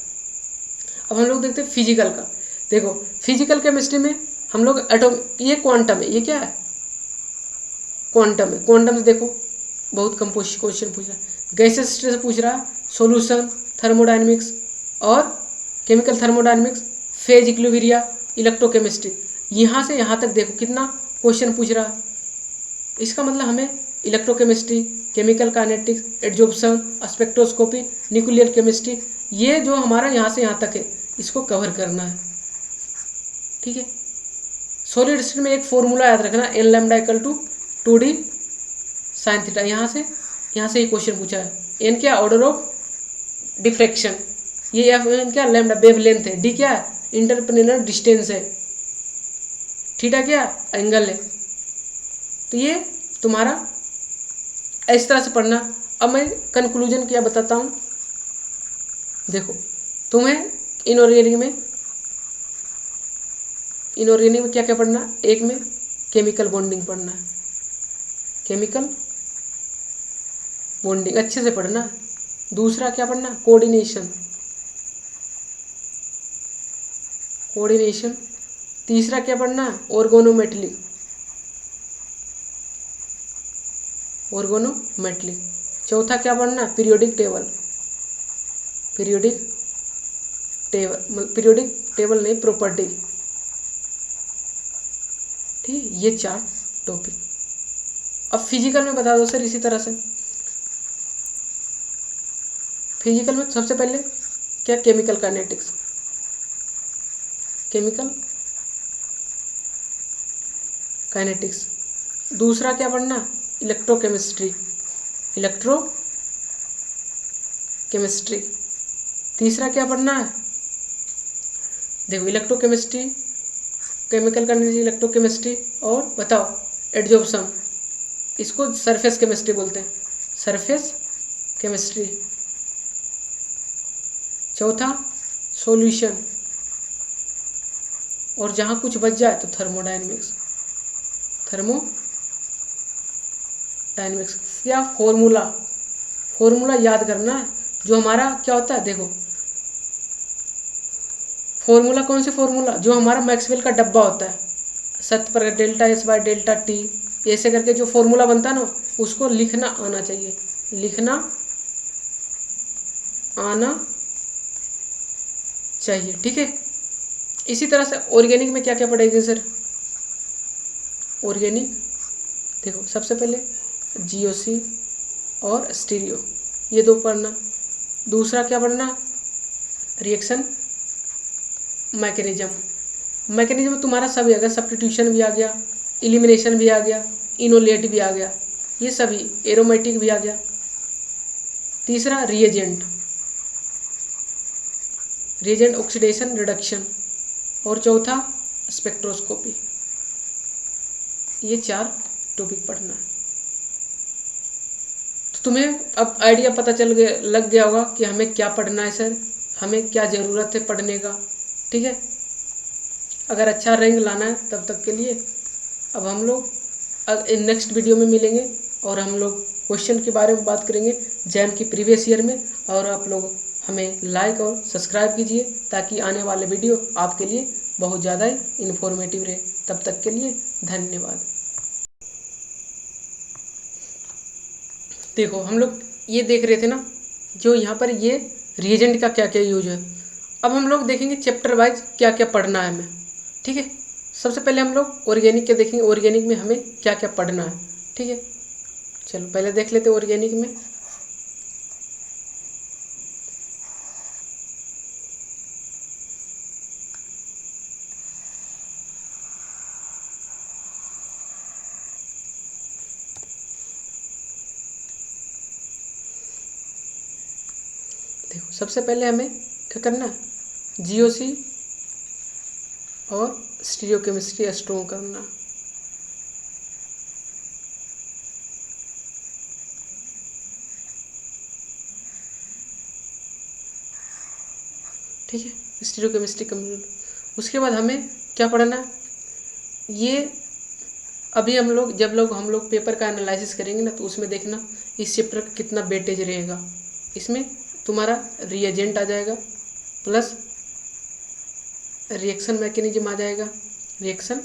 अब हम लोग देखते हैं फिजिकल का। देखो फिजिकल केमिस्ट्री में हम लोग एटॉम, ये क्वांटम है, ये क्या है क्वांटम है। क्वांटम से देखो बहुत कम क्वेश्चन पूछ रहा है। गैसेस से पूछ रहा है, सॉल्यूशन, थर्मोडायनेमिक्स और chemical thermodynamics, phase equilibrium, electrochemistry, यहाँ से यहाँ तक देखो कितना क्वेश्चन पूछ रहा है। इसका मतलब हमें electrochemistry, chemical kinetics, adsorption, spectroscopy, nuclear chemistry, ये जो हमारा यहाँ से यहाँ तक है इसको कवर करना है। ठीक है। सॉलिड स्टेट में एक फॉर्मूला याद रखना, n lambda equal to 2d sine theta. यहाँ से ये क्वेश्चन पूछा है। एन क्या, ऑर्डर ऑफ डिफ्रैक्शन, ये एफ एन क्या, लैम्डा वेव लेंथ है, डी क्या है, इंटरप्लेनर डिस्टेंस है, थीटा क्या एंगल है। तो ये तुम्हारा इस तरह से पढ़ना। अब मैं कंक्लूजन क्या बताता हूँ। देखो तुम्हें इनऑर्गेनिक में क्या क्या पढ़ना। एक में केमिकल बॉन्डिंग पढ़ना है, केमिकल बॉन्डिंग अच्छे से पढ़ना। दूसरा क्या पढ़ना, कोऑर्डिनेशन। तीसरा क्या पढ़ना, ऑर्गेनोमेट्रिक। चौथा क्या पढ़ना, पीरियोडिक टेबल नहीं, प्रॉपर्टी। ठीक है, ये 4 टॉपिक। अब फिजिकल में बता दो सर इसी तरह से। फिजिकल में सबसे पहले क्या, केमिकल काइनेटिक्स। दूसरा क्या पढ़ना, इलेक्ट्रोकेमिस्ट्री। तीसरा क्या पढ़ना है, देखो इलेक्ट्रोकेमिस्ट्री, केमिकल काइनेटिक्स, इलेक्ट्रोकेमिस्ट्री और बताओ एडजॉर्प्शन, इसको सरफेस केमिस्ट्री बोलते हैं, सरफेस केमिस्ट्री। चौथा सॉल्यूशन, और जहाँ कुछ बच जाए तो थर्मोडायनेमिक्स। क्या, फॉर्मूला याद करना है। जो हमारा क्या होता है, देखो फॉर्मूला कौन से फॉर्मूला, जो हमारा मैक्सवेल का डब्बा होता है, सत्य पर delta S by delta T, ऐसे करके जो फॉर्मूला बनता है ना, उसको लिखना आना चाहिए, ठीक है। इसी तरह से ऑर्गेनिक में क्या क्या पढ़ेंगे सर। ऑर्गेनिक देखो सबसे पहले जीओसी और स्टीरियो, ये 2 पढ़ना। दूसरा क्या पढ़ना, रिएक्शन मैकेनिज्म तुम्हारा सभी आ गया, सब्स्टिट्यूशन भी आ गया, एलिमिनेशन भी आ गया, इनोलेट भी आ गया, ये सभी, एरोमेटिक भी आ गया। तीसरा रिएजेंट ऑक्सीडेशन रिडक्शन, और चौथा स्पेक्ट्रोस्कोपी। ये 4 टॉपिक पढ़ना है। तो तुम्हें अब आइडिया पता लग गया होगा कि हमें क्या पढ़ना है सर, हमें क्या ज़रूरत है पढ़ने का। ठीक है, अगर अच्छा रैंक लाना है तब तक के लिए अब हम लोग नेक्स्ट वीडियो में मिलेंगे और हम लोग क्वेश्चन के बारे में बात करेंगे जैम की प्रीवियस ईयर में। और आप लोग हमें लाइक और सब्सक्राइब कीजिए ताकि आने वाले वीडियो आपके लिए बहुत ज़्यादा ही इन्फॉर्मेटिव रहे। तब तक के लिए धन्यवाद। देखो हम लोग ये देख रहे थे ना, जो यहाँ पर ये रिएजेंट का क्या क्या यूज है। अब हम लोग देखेंगे चैप्टर वाइज क्या क्या पढ़ना है हमें। ठीक है, सबसे पहले हम लोग ऑर्गेनिक के देखेंगे, ऑर्गेनिक में हमें क्या क्या पढ़ना है। ठीक है, चलो पहले देख लेते हैं ऑर्गेनिक में। देखो सबसे पहले हमें क्या करना है, जीओसी और स्टीरियोकेमिस्ट्री स्ट्रॉन्ग करना। ठीक है, स्टीरियोकेमिस्ट्री कंप्लीट। उसके बाद हमें क्या पढ़ना है, ये अभी हम लोग पेपर का एनालिसिस करेंगे ना, तो उसमें देखना इस चैप्टर का कितना वेटेज रहेगा। इसमें तुम्हारा रिएजेंट आ जाएगा, प्लस रिएक्शन मैकेनिज्म आ जाएगा, रिएक्शन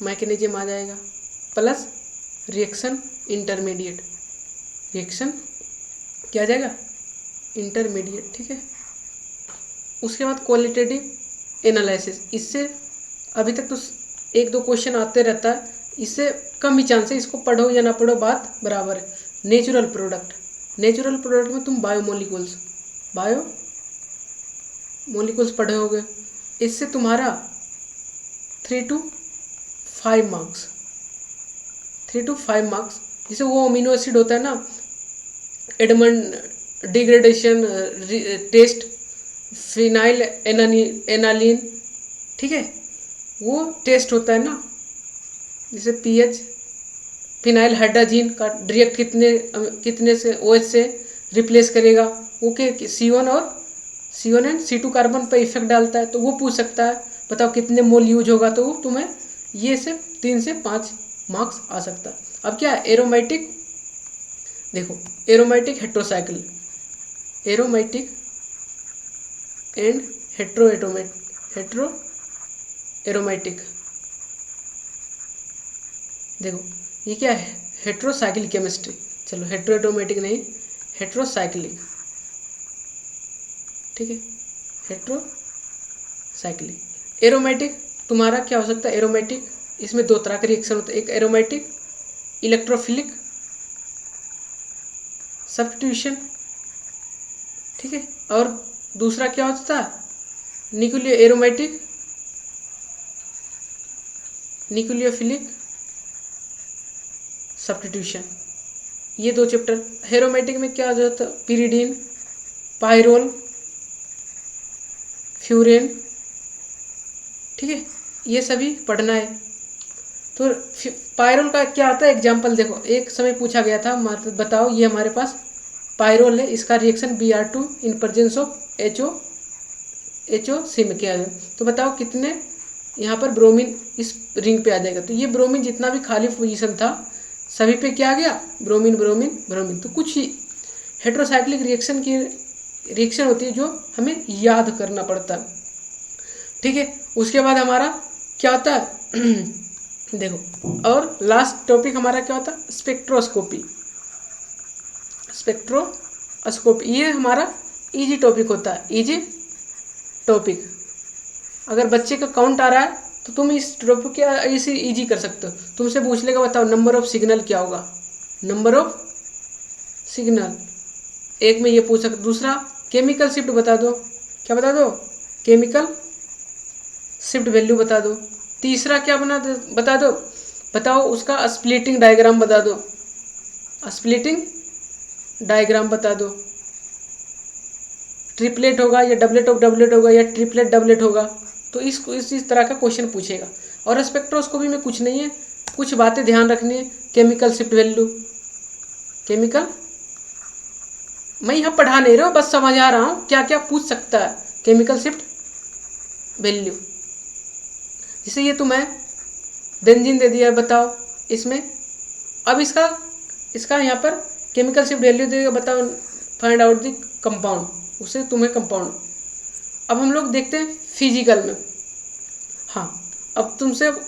मैकेनिज्म आ जाएगा, प्लस रिएक्शन इंटरमीडिएट, रिएक्शन क्या आ जाएगा, इंटरमीडिएट। ठीक है, उसके बाद क्वालिटेटिव एनालिसिस। इससे अभी तक तो एक दो क्वेश्चन आते रहता है, इससे कम ही चांस है, इसको पढ़ो या ना पढ़ो बात बराबर है। नेचुरल प्रोडक्ट, नेचुरल प्रोडक्ट में तुम बायोमोलिकुल्स पढ़े होगे। इससे तुम्हारा 3 to 5 मार्क्स, 3 to 5 मार्क्स। जैसे वो अमीनो एसिड होता है ना, Edman degradation test, phenyl aniline, ठीक है, वो टेस्ट होता है ना। जैसे पीएच, फिनाइल हाइड्रोजीन का डायरेक्ट कितने से OH से रिप्लेस करेगा, वो के C1 एंड C2 कार्बन पर इफेक्ट डालता है, तो वो पूछ सकता है बताओ कितने मोल यूज होगा, तो तुम्हें ये से 3 से 5 मार्क्स आ सकता है। अब क्या है, एरोमेटिक, देखो aromatic heterocycle, aromatic and heteroaromatic, देखो ये क्या है, हेट्रोसाइक्लिक केमिस्ट्री। चलो हेट्रोएटोमेटिक नहीं, हेट्रोसाइक्लिक, ठीक है, हेट्रोसाइक्लिक। एरोमेटिक तुम्हारा क्या हो सकता है, एरोमेटिक इसमें 2 तरह के रिएक्शन होते हैं, एक एरोमेटिक इलेक्ट्रोफिलिक सब्स्टिट्यूशन, ठीक है, और दूसरा क्या होता है, न्यूक्लियोफिलिक सब्स्टिट्यूशन। ये 2 चैप्टर। एरोमेटिक में क्या होता है, पिरिडीन, पायरोल, फ्यूरेन, ठीक है, ये सभी पढ़ना है। तो पायरोल का क्या आता है, एग्जाम्पल देखो, एक समय पूछा गया था, बताओ ये हमारे पास पायरोल है, इसका reaction Br2 in presence of HOC में किया जाए, तो बताओ कितने यहाँ पर ब्रोमीन इस रिंग पे आ जाएगा। तो ये ब्रोमीन जितना भी खाली पोजीशन था सभी पे क्या आ गया, ब्रोमीन ब्रोमीन ब्रोमीन। तो कुछ ही हेट्रोसाइक्लिक रिएक्शन होती है जो हमें याद करना पड़ता है, ठीक है। उसके बाद हमारा क्या होता है देखो, और लास्ट टॉपिक हमारा क्या होता है, स्पेक्ट्रोस्कोपी। ये हमारा इजी टॉपिक होता है, इजी टॉपिक। अगर बच्चे का काउंट आ रहा है तो तुम इस टॉपिक क्या इसे इजी कर सकते हो। तुमसे पूछ लेगा बताओ नंबर ऑफ सिग्नल क्या होगा, नंबर ऑफ सिग्नल, एक में ये पूछ सकते। दूसरा केमिकल शिफ्ट बता दो, क्या बता दो, केमिकल शिफ्ट वैल्यू बता दो। तीसरा क्या बता दो, बताओ उसका स्प्लिटिंग डायग्राम बता दो, स्प्लिटिंग डायग्राम बता दो। ट्रिपलेट होगा या डबलेट ऑफ डबलेट होगा या ट्रिपलेट डबलेट होगा, तो इस तरह का क्वेश्चन पूछेगा। और स्पेक्ट्रोस्कोपी में कुछ नहीं है, कुछ बातें ध्यान रखनी है। केमिकल शिफ्ट वैल्यू, केमिकल, मैं यहाँ पढ़ा नहीं रहा हूँ, बस समझा रहा हूँ क्या क्या पूछ सकता है। केमिकल शिफ्ट वैल्यू, जैसे ये तुम्हें बेंजीन दे दिया, बताओ इसमें, अब इसका यहाँ पर केमिकल शिफ्ट वैल्यू देगा, बताओ फाइंड आउट द कंपाउंड, उससे तुम्हें कंपाउंड। अब हम लोग देखते हैं फिजिकल में। हाँ, अब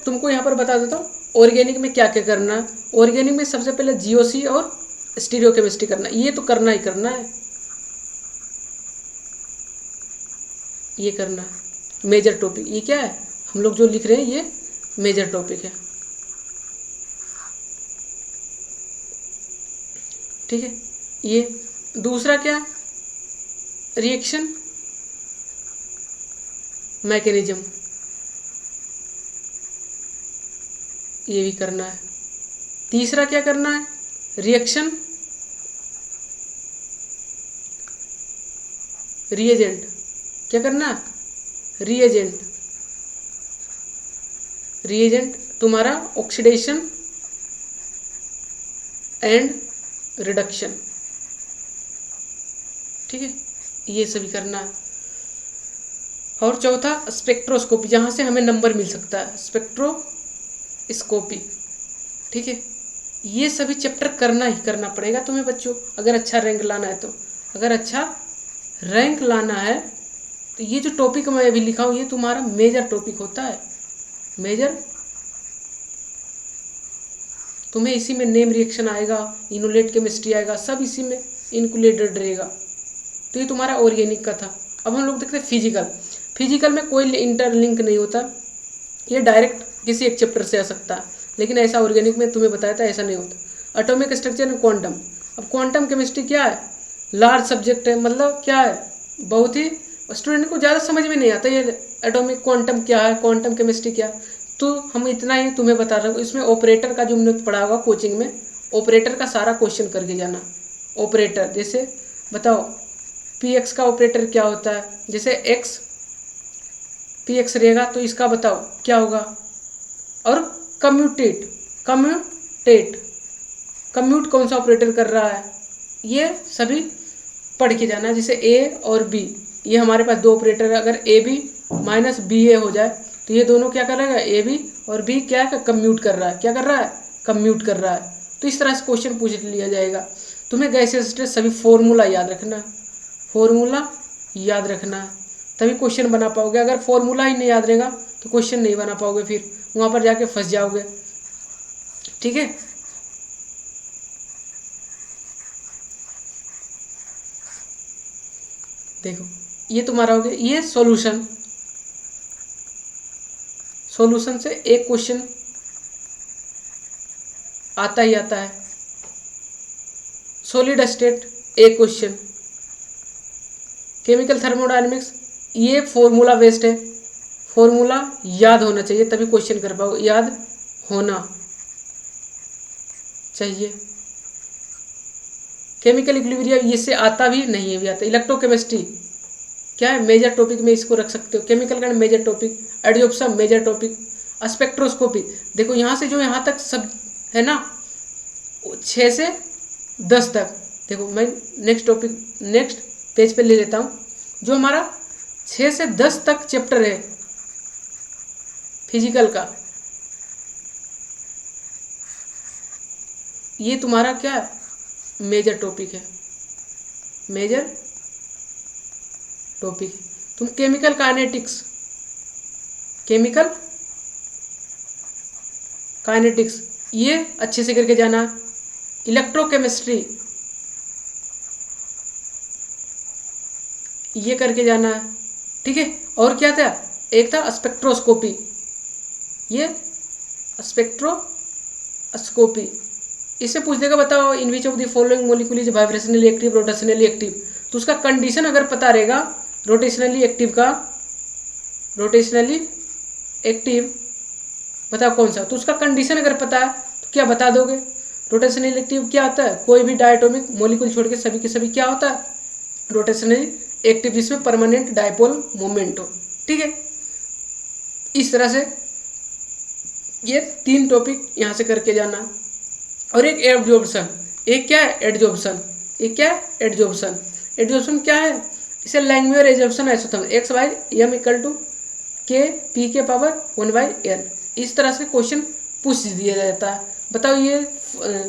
तुमको यहाँ पर बता देता हूँ ऑर्गेनिक में क्या क्या करना है। ऑर्गेनिक में सबसे पहले GOC और स्टीरियोकेमिस्ट्री करना है, ये तो करना ही करना है, ये करना है मेजर टॉपिक। ये क्या है, हम लोग जो लिख रहे हैं ये मेजर टॉपिक है, ठीक है। ये दूसरा क्या, रिएक्शन मैकेनिज्म, ये भी करना है। तीसरा क्या करना है, रिएक्शन रिएजेंट, क्या करना है, रिएजेंट तुम्हारा ऑक्सीडेशन एंड रिडक्शन, ठीक है। ये सभी करना है। और चौथा स्पेक्ट्रोस्कोपी, जहाँ से हमें नंबर मिल सकता है, स्पेक्ट्रोस्कोपी। ठीक है, ये सभी चैप्टर करना ही करना पड़ेगा तुम्हें बच्चों, अगर अच्छा रैंक लाना है तो। अगर अच्छा रैंक लाना है तो ये जो टॉपिक मैं अभी लिखा हूँ ये तुम्हारा मेजर टॉपिक होता है। मेजर, तुम्हें इसी में नेम रिएक्शन आएगा, इनोलेट केमिस्ट्री आएगा, सब इसी में इंक्लूडेड रहेगा। तो ये तुम्हारा ऑर्गेनिक का था। अब हम लोग देखते हैं फिजिकल। फिजिकल में कोई इंटरलिंक नहीं होता, ये डायरेक्ट किसी एक चैप्टर से आ सकता है, लेकिन ऐसा ऑर्गेनिक में तुम्हें बताया था ऐसा नहीं होता। Atomic structure and quantum. अब क्वांटम केमिस्ट्री क्या है, लार्ज सब्जेक्ट है, मतलब क्या है, बहुत ही स्टूडेंट को ज़्यादा समझ में नहीं आता ये एटॉमिक क्वांटम क्या है, क्वांटम केमिस्ट्री क्या है। तो हम इतना ही तुम्हें बता रहे हो। इसमें ऑपरेटर का जो हमने पढ़ा होगा कोचिंग में, ऑपरेटर का सारा क्वेश्चन करके जाना। ऑपरेटर जैसे बताओ पी एक्स का ऑपरेटर क्या होता है, जैसे एक्स पी एक्स रहेगा तो इसका बताओ क्या होगा। और कम्यूटेट, कम्यूट कौन सा ऑपरेटर कर रहा है, ये सभी पढ़ के जाना है। जैसे ए और बी, ये हमारे पास दो ऑपरेटर है, अगर ए बी माइनस बी ए हो जाए तो ये दोनों क्या करेगा, ए बी और बी क्या है, कम्यूट कर रहा है, क्या कर रहा है, कम्यूट कर रहा है। तो इस तरह से क्वेश्चन पूछ लिया जाएगा। तुम्हें गैसियस स्टेट सभी फॉर्मूला याद रखना, फॉर्मूला याद रखना, तभी क्वेश्चन बना पाओगे। अगर फॉर्मूला ही नहीं याद रहेगा तो क्वेश्चन नहीं बना पाओगे, फिर वहाँ पर जाके फंस जाओगे। ठीक है, देखो ये तुम्हारा हो गया। ये सॉल्यूशन, सॉल्यूशन से एक क्वेश्चन आता ही आता है। सॉलिड स्टेट एक क्वेश्चन। केमिकल थर्मोडायनेमिक्स ये फॉर्मूला बेस्ड है, फॉर्मूला याद होना चाहिए तभी क्वेश्चन कर पाओ, याद होना चाहिए। केमिकल इक्विलिब्रियम इससे आता भी नहीं है, भी आता। इलेक्ट्रोकेमिस्ट्री क्या है, मेजर टॉपिक में इसको रख सकते हो। केमिकल का major topic, adsorption major topic, spectroscopy. देखो यहाँ से जो यहाँ तक सब है ना, 6 से 10 तक। देखो मैं नेक्स्ट टॉपिक नेक्स्ट पेज पे ले लेता हूँ। जो हमारा 6 से 10 तक चैप्टर है फिजिकल का, ये तुम्हारा क्या है, मेजर टॉपिक है, मेजर टॉपिक। तुम केमिकल काइनेटिक्स, केमिकल काइनेटिक्स ये अच्छे से करके जाना। इलेक्ट्रोकेमिस्ट्री ये करके जाना है। ठीक है, और क्या था, एक था स्पेक्ट्रोस्कोपी, ये स्पेक्ट्रोस्कोपी। इससे पूछ देगा बताओ in which of the following molecule is vibrationally active, rotationally active. तो उसका कंडीशन अगर पता रहेगा, रोटेशनली एक्टिव का, रोटेशनली एक्टिव बताओ कौन सा, तो उसका कंडीशन अगर पता है तो क्या बता दोगे। रोटेशनली एक्टिव क्या होता है, कोई भी डायटोमिक मॉलिक्यूल छोड़ के सभी के सभी क्या होता है, रोटेशनली एक्टिव, जिसमें परमानेंट डायपोल मूवमेंट हो। ठीक है, इस तरह से ये 3 टॉपिक यहाँ से करके जाना। और एक एडजॉर्प्शन, एक क्या है एडजॉर्प्शन, एक क्या है एडजॉर्प्शन। एडजॉर्प्शन क्या है, इसे लैंग्वेज एडजॉर्प्शन ऐसा था, x by m equal to k p के पावर 1/n। इस तरह से क्वेश्चन पूछ दिया जाता है। बताओ ये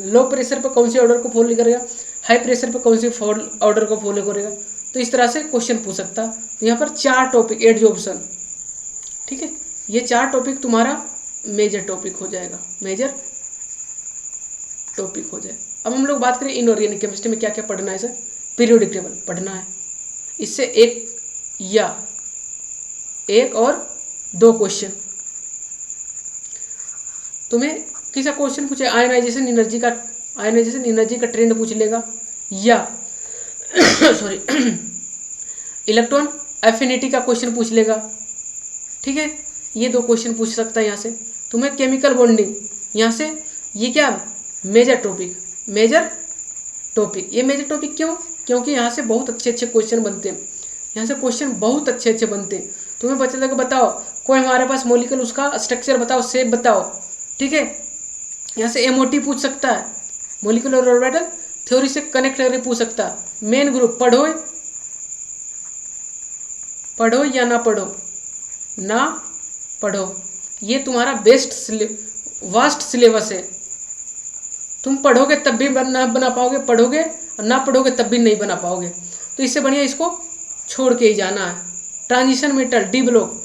लो प्रेशर पर कौन से ऑर्डर को फॉलो करेगा, हाई प्रेशर पर कौन से ऑर्डर को फॉलो करेगा। तो इस तरह से क्वेश्चन पूछ सकता है। तो यहाँ पर 4 टॉपिक एडजॉर्प्शन। ठीक है, ये 4 टॉपिक तुम्हारा मेजर टॉपिक हो जाएगा, मेजर टॉपिक हो जाए। अब हम लोग बात करें इनऑर्गेनिक केमिस्ट्री में क्या क्या पढ़ना है सर। पीरियोडिक टेबल पढ़ना है, इससे एक और 2 क्वेश्चन तुम्हें किसी क्वेश्चन पूछे, आयनाइजेशन एनर्जी का ट्रेंड पूछ लेगा, या सॉरी इलेक्ट्रॉन एफिनिटी का क्वेश्चन पूछ लेगा। ठीक है, ये 2 क्वेश्चन पूछ सकता है यहाँ से। तुम्हें केमिकल बॉन्डिंग यहाँ से, ये क्या मेजर टॉपिक, मेजर टॉपिक। ये मेजर टॉपिक क्यों, क्योंकि यहाँ से बहुत अच्छे अच्छे क्वेश्चन बनते हैं, यहाँ से क्वेश्चन बहुत अच्छे अच्छे बनते हैं। तुम्हें बच्चे लोग बताओ कोई हमारे पास मॉलिक्यूल, उसका स्ट्रक्चर बताओ, शेप बताओ। ठीक है, यहाँ से एमओटी पूछ सकता है, मॉलिक्यूलर ऑर्बिटल थ्योरी से कनेक्ट करके पूछ सकता है। मेन ग्रुप पढ़ो, पढ़ो या ना पढ़ो, ना पढ़ो, ये तुम्हारा वास्ट सिलेबस है। तुम पढ़ोगे तब भी ना बना पाओगे, पढ़ोगे और ना पढ़ोगे तब भी नहीं बना पाओगे। तो इससे बढ़िया इसको छोड़ के ही जाना है। ट्रांजिशन मेटल, डी ब्लॉक,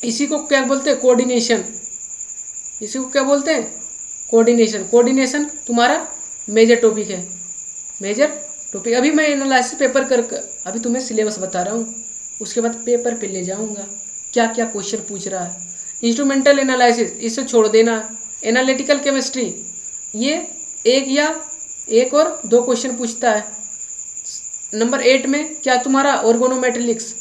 इसी को क्या बोलते हैं, कोऑर्डिनेशन। इसी को क्या बोलते हैं, कोऑर्डिनेशन। कोऑर्डिनेशन तुम्हारा मेजर टॉपिक है, मेजर टॉपिक। अभी मैं एनालिसिस पेपर अभी तुम्हें सिलेबस बता रहा हूँ, उसके बाद पेपर पे ले जाऊँगा क्या क्या क्वेश्चन पूछ रहा है। इंस्ट्रूमेंटल एनालिसिस, इसे छोड़ देना। एनालिटिकल केमिस्ट्री, ये एक और दो क्वेश्चन पूछता है। नंबर 8 में क्या तुम्हारा ऑर्गोनोमेटेलिक्स,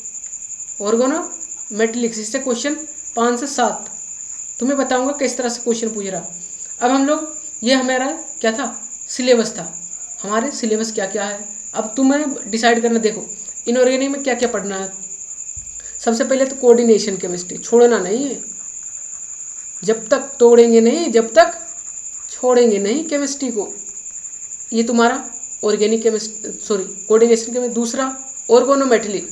इससे क्वेश्चन 5 से 7 तुम्हें बताऊंगा किस तरह से क्वेश्चन पूछ रहा। अब हम लोग, ये हमारा क्या था, सिलेबस था। हमारे सिलेबस क्या क्या है, अब तुम्हें डिसाइड करना। देखो इनऑर्गेनिक में क्या क्या पढ़ना है। सबसे पहले तो कोऑर्डिनेशन केमिस्ट्री, छोड़ना नहीं है, जब तक तोड़ेंगे नहीं, जब तक छोड़ेंगे नहीं केमिस्ट्री को। ये तुम्हारा organic chemistry, sorry coordination chemistry. दूसरा ऑर्गोनोमेटेलिक,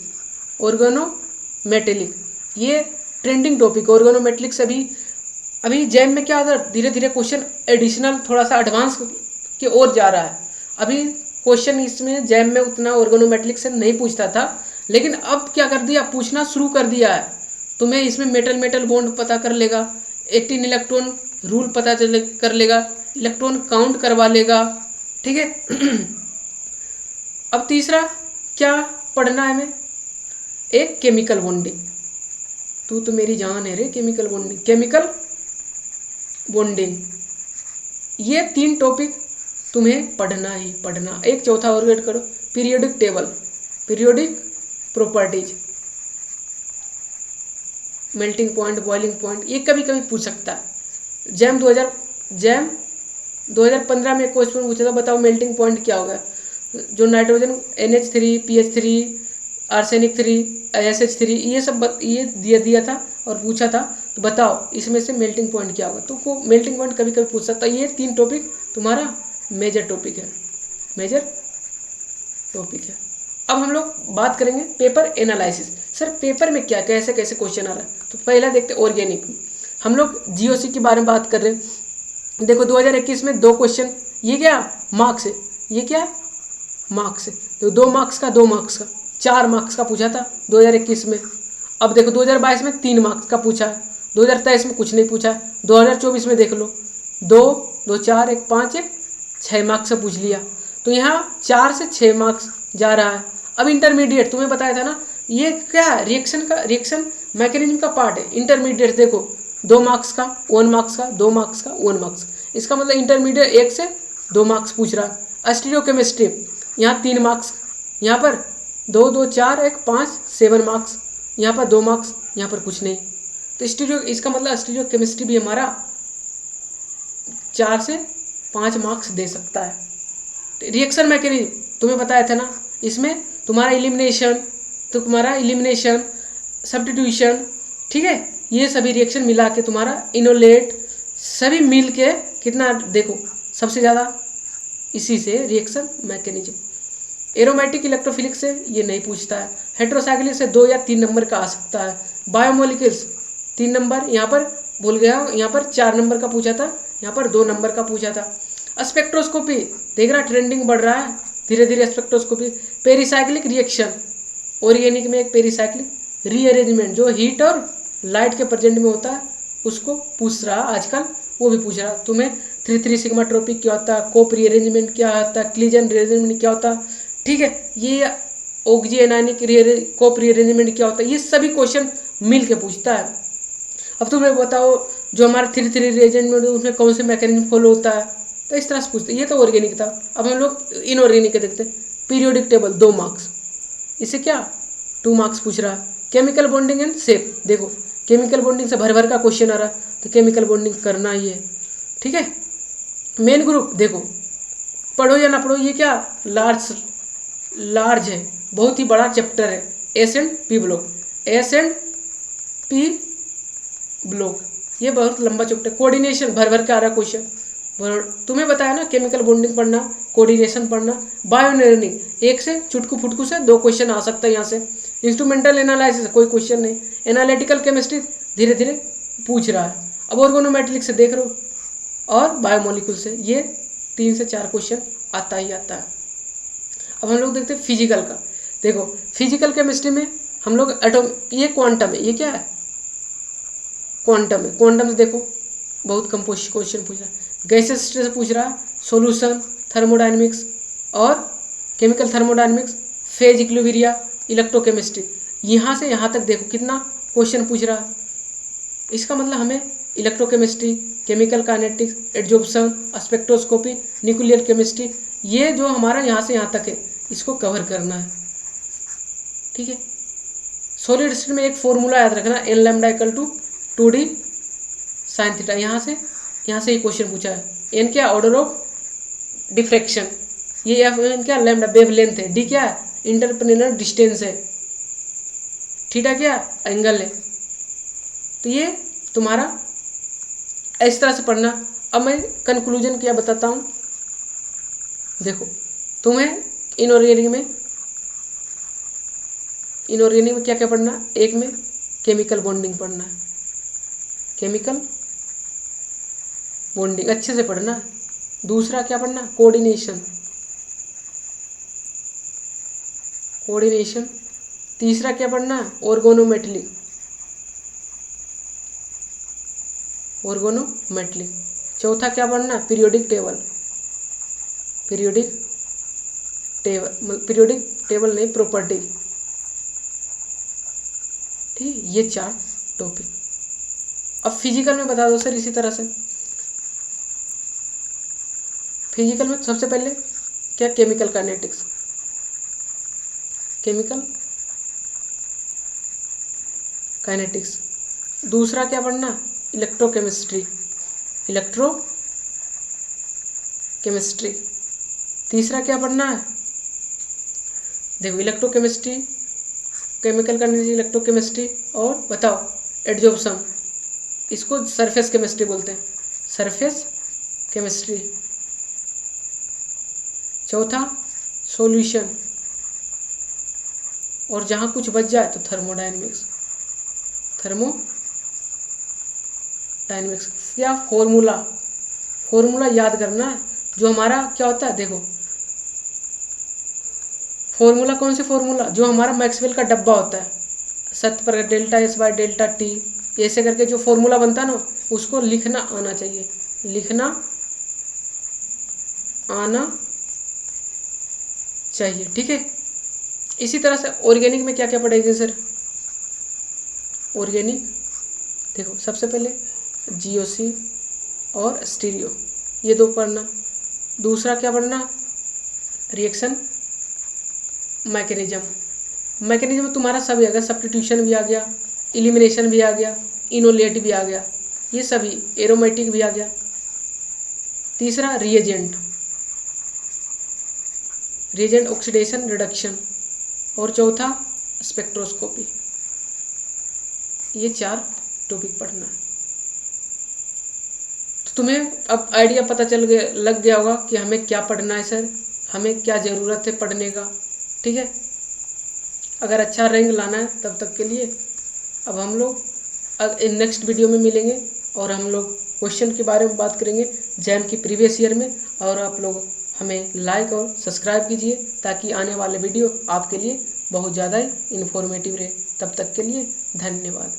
ये ट्रेंडिंग टॉपिक। ऑर्गोनोमेटेलिक्स अभी जैम में क्या होता है, धीरे धीरे क्वेश्चन एडिशनल थोड़ा सा एडवांस की ओर जा रहा है। अभी क्वेश्चन इसमें जैम में उतना ऑर्गोनोमेटेलिक्स से नहीं पूछता था, लेकिन अब क्या कर दिया, पूछना शुरू कर दिया है। तुम्हें इसमें मेटल बॉन्ड पता कर लेगा, 18 इलेक्ट्रॉन रूल पता कर लेगा, इलेक्ट्रॉन काउंट करवा लेगा, ठीक है। अब तीसरा क्या पढ़ना है हमें, एक केमिकल बॉन्डिंग। तू तो मेरी जान है रे, केमिकल बॉन्डिंग। ये 3 टॉपिक तुम्हें पढ़ना ही पढ़ना। एक चौथा और ऐड करो, periodic table, periodic properties, melting point, boiling point, ये कभी कभी पूछ सकता है। जैम 2015 में क्वेश्चन पूछा था, बताओ मेल्टिंग पॉइंट क्या होगा। जो nitrogen NH3, PH3, arsenic 3, SH3, ये सब ये दिया था और पूछा था, तो बताओ इसमें से मेल्टिंग पॉइंट क्या होगा। तो को मेल्टिंग पॉइंट कभी कभी पूछ सकता है। ये 3 टॉपिक तुम्हारा मेजर टॉपिक है। अब हम लोग बात करेंगे पेपर एनालिसिस। सर पेपर में क्या कैसे कैसे क्वेश्चन आ रहा है, तो पहला देखते ऑर्गेनिक। हम लोग GOC के बारे में बात कर रहे हैं। देखो 2021 में 2 क्वेश्चन, ये क्या मार्क्स है, ये क्या मार्क्स है, तो 2 मार्क्स का 2 मार्क्स का 4 मार्क्स का पूछा था 2021 में। अब देखो 2022 में 3 मार्क्स का पूछा है, 2023 में कुछ नहीं पूछा, 2024 में देख लो 2 2 4 1 5 1 6 मार्क्स से पूछ लिया। तो यहाँ 4 से 6 मार्क्स जा रहा है। अब इंटरमीडिएट तुम्हें बताया था ना, ये क्या है, रिएक्शन मैकेनिज्म का पार्ट है। इंटरमीडिएट देखो 2 मार्क्स का 1 मार्क्स का 2 मार्क्स का 1 मार्क्स, इसका मतलब इंटरमीडिएट 1 से 2 मार्क्स पूछ रहा है। स्टीरियोकेमिस्ट्री यहाँ 3 मार्क्स, यहाँ पर 2 2 4 1 5 7 मार्क्स, यहाँ पर 2 मार्क्स, यहाँ पर कुछ नहीं। तो इसका मतलब स्टीरियोकेमिस्ट्री भी हमारा 4 से 5 मार्क्स दे सकता है। रिएक्शन मैकेनिज्म तुम्हें बताया था ना, इसमें तुम्हारा इलिमिनेशन, सब्स्टिट्यूशन, ठीक है, ये सभी रिएक्शन मिला के तुम्हारा इनोलेट, सभी मिल के कितना, देखो सबसे ज़्यादा इसी से रिएक्शन मैकेनिज्म। एरोमेटिक इलेक्ट्रोफिलिक से ये नहीं पूछता है। हेट्रोसाइक्लिक से 2 या 3 नंबर का आ सकता है। बायोमोलिक्यूल्स 3 नंबर, यहाँ पर भूल गया, यहाँ पर 4 नंबर का पूछा था, यहाँ पर 2 नंबर का पूछा था। स्पेक्ट्रोस्कोपी देख रहा, ट्रेंडिंग बढ़ रहा है धीरे धीरे स्पेक्ट्रोस्कोपी। पेरिसाइक्लिक रिएक्शन, ऑर्गेनिक में एक पेरिसाइक्लिक रीअरेंजमेंट जो हीट और लाइट के प्रेजेंट में होता है, उसको पूछ रहा आजकल, वो भी पूछ रहा। तुम्हें 3 सिग्मा ट्रॉपिक क्या होता है, कोप रीअरेंजमेंट क्या होता है, क्लीजन रीअरेंजमेंट क्या होता है, ठीक है, ये ऑक्जी एनायनिक कोप रीअरेंजमेंट क्या होता है, ये सभी क्वेश्चन मिल के पूछता है। अब तुम्हें बताओ जो हमारा 3 रीअरेंजमेंट उसमें कौन से मैकेनिज्म फॉलो होता है, तो इस तरह से पूछते। ये तो ऑर्गेनिक था। अब हम लोग इनऑर्गेनिक के देखते हैं। पीरियोडिक टेबल 2 मार्क्स, इसे क्या 2 मार्क्स पूछ रहा है। केमिकल बॉन्डिंग एंड शेप, देखो केमिकल बॉन्डिंग से भर भर का क्वेश्चन आ रहा है, तो केमिकल बॉन्डिंग करना ही है, ठीक है। मेन ग्रुप देखो, पढ़ो या ना पढ़ो, ये क्या लार्ज है, बहुत ही बड़ा चैप्टर है। एस एंड पी ब्लॉक, ये बहुत लंबा चैप्टर। कोऑर्डिनेशन भर भर के आ रहा क्वेश्चन, तुम्हें बताया ना, केमिकल बॉन्डिंग पढ़ना, कोऑर्डिनेशन पढ़ना, बायोइनर्निंग, एक से चुटकू फुटकू से 2 क्वेश्चन आ सकता है यहाँ से। इंस्ट्रूमेंटल एनालिसिस कोई क्वेश्चन नहीं। एनालिटिकल केमिस्ट्री धीरे धीरे पूछ रहा है। अब ऑर्गेनोमेट्रिक से देख रहे हो और बायोमोलिकुल से, ये 3 से 4 क्वेश्चन आता ही आता है। अब हम लोग देखते हैं फिजिकल का। देखो फिजिकल केमिस्ट्री में हम लोग एटॉम, ये क्वांटम है, ये क्या है, क्वांटम है। क्वांटम से देखो बहुत कम क्वेश्चन पूछ रहा है। गैसेस से पूछ रहा है, सॉल्यूशन, थर्मोडायनेमिक्स और chemical thermodynamics, phase equilibrium, electrochemistry, यहाँ से यहाँ तक देखो कितना क्वेश्चन पूछ रहा है। इसका मतलब हमें electrochemistry, chemical kinetics, adsorption, spectroscopy, nuclear chemistry, ये जो हमारा यहाँ से यहाँ तक है इसको कवर करना है। ठीक है। सॉलिड स्टेट में एक फॉर्मूला याद रखना, n lambda equal to 2d sine theta. यहाँ से ही क्वेश्चन पूछा है। एन क्या, ऑर्डर ऑफ डिफ्रैक्शन, ये एफ एन क्या, लैम्डा वेव लेंथ है, डी क्या है, इंटरप्लेनर डिस्टेंस है, थीटा क्या, एंगल है। तो ये तुम्हारा इस तरह से पढ़ना। अब मैं कंक्लूजन क्या बताता हूँ। देखो तुम्हें इनऑर्गेनिक में क्या क्या पढ़ना, एक में केमिकल बॉन्डिंग पढ़ना है, केमिकल बॉन्डिंग अच्छे से पढ़ना। दूसरा क्या पढ़ना, कोऑर्डिनेशन। तीसरा क्या पढ़ना, ऑर्गेनोमेट्रिक। चौथा क्या पढ़ना, पीरियोडिक टेबल नहीं, प्रॉपर्टी। ठीक, ये 4 टॉपिक। अब फिजिकल में बता दो सर इसी तरह से। फिजिकल में सबसे पहले क्या, केमिकल काइनेटिक्स। दूसरा क्या पढ़ना, इलेक्ट्रोकेमिस्ट्री। तीसरा क्या पढ़ना है, देखो इलेक्ट्रोकेमिस्ट्री, केमिकल काइनेटिक्स, इलेक्ट्रोकेमिस्ट्री और बताओ एडजॉर्प्शन, इसको सरफेस केमिस्ट्री बोलते हैं, सरफेस केमिस्ट्री। चौथा सॉल्यूशन, और जहाँ कुछ बच जाए तो थर्मोडायनेमिक्स। क्या, फॉर्मूला याद करना है जो हमारा क्या होता है। देखो फॉर्मूला, कौन से फॉर्मूला, जो हमारा मैक्सवेल का डब्बा होता है, सत्य पर delta S by delta T, ऐसे करके जो फॉर्मूला बनता है ना, उसको लिखना आना चाहिए, ठीक है। इसी तरह से ऑर्गेनिक में क्या क्या पढ़ेंगे सर। ऑर्गेनिक देखो सबसे पहले जीओसी और स्टीरियो, ये 2 पढ़ना। दूसरा क्या पढ़ना, रिएक्शन मैकेनिज्म तुम्हारा सब आ गया, सब्स्टिट्यूशन भी आ गया, एलिमिनेशन भी आ गया, इनोलेट भी आ गया, ये सभी, एरोमेटिक भी आ गया। तीसरा रिएजेंट ऑक्सीडेशन रिडक्शन, और चौथा स्पेक्ट्रोस्कोपी। ये 4 टॉपिक पढ़ना है। तो तुम्हें अब आइडिया पता लग गया होगा कि हमें क्या पढ़ना है सर, हमें क्या ज़रूरत है पढ़ने का। ठीक है। अगर अच्छा रैंक लाना है तब तक के लिए अब हम लोग नेक्स्ट वीडियो में मिलेंगे और हम लोग क्वेश्चन के बारे में बात करेंगे जैम की प्रीवियस ईयर में। और आप लोग हमें लाइक और सब्सक्राइब कीजिए ताकि आने वाले वीडियो आपके लिए बहुत ज़्यादा ही इन्फॉर्मेटिव रहे। तब तक के लिए धन्यवाद।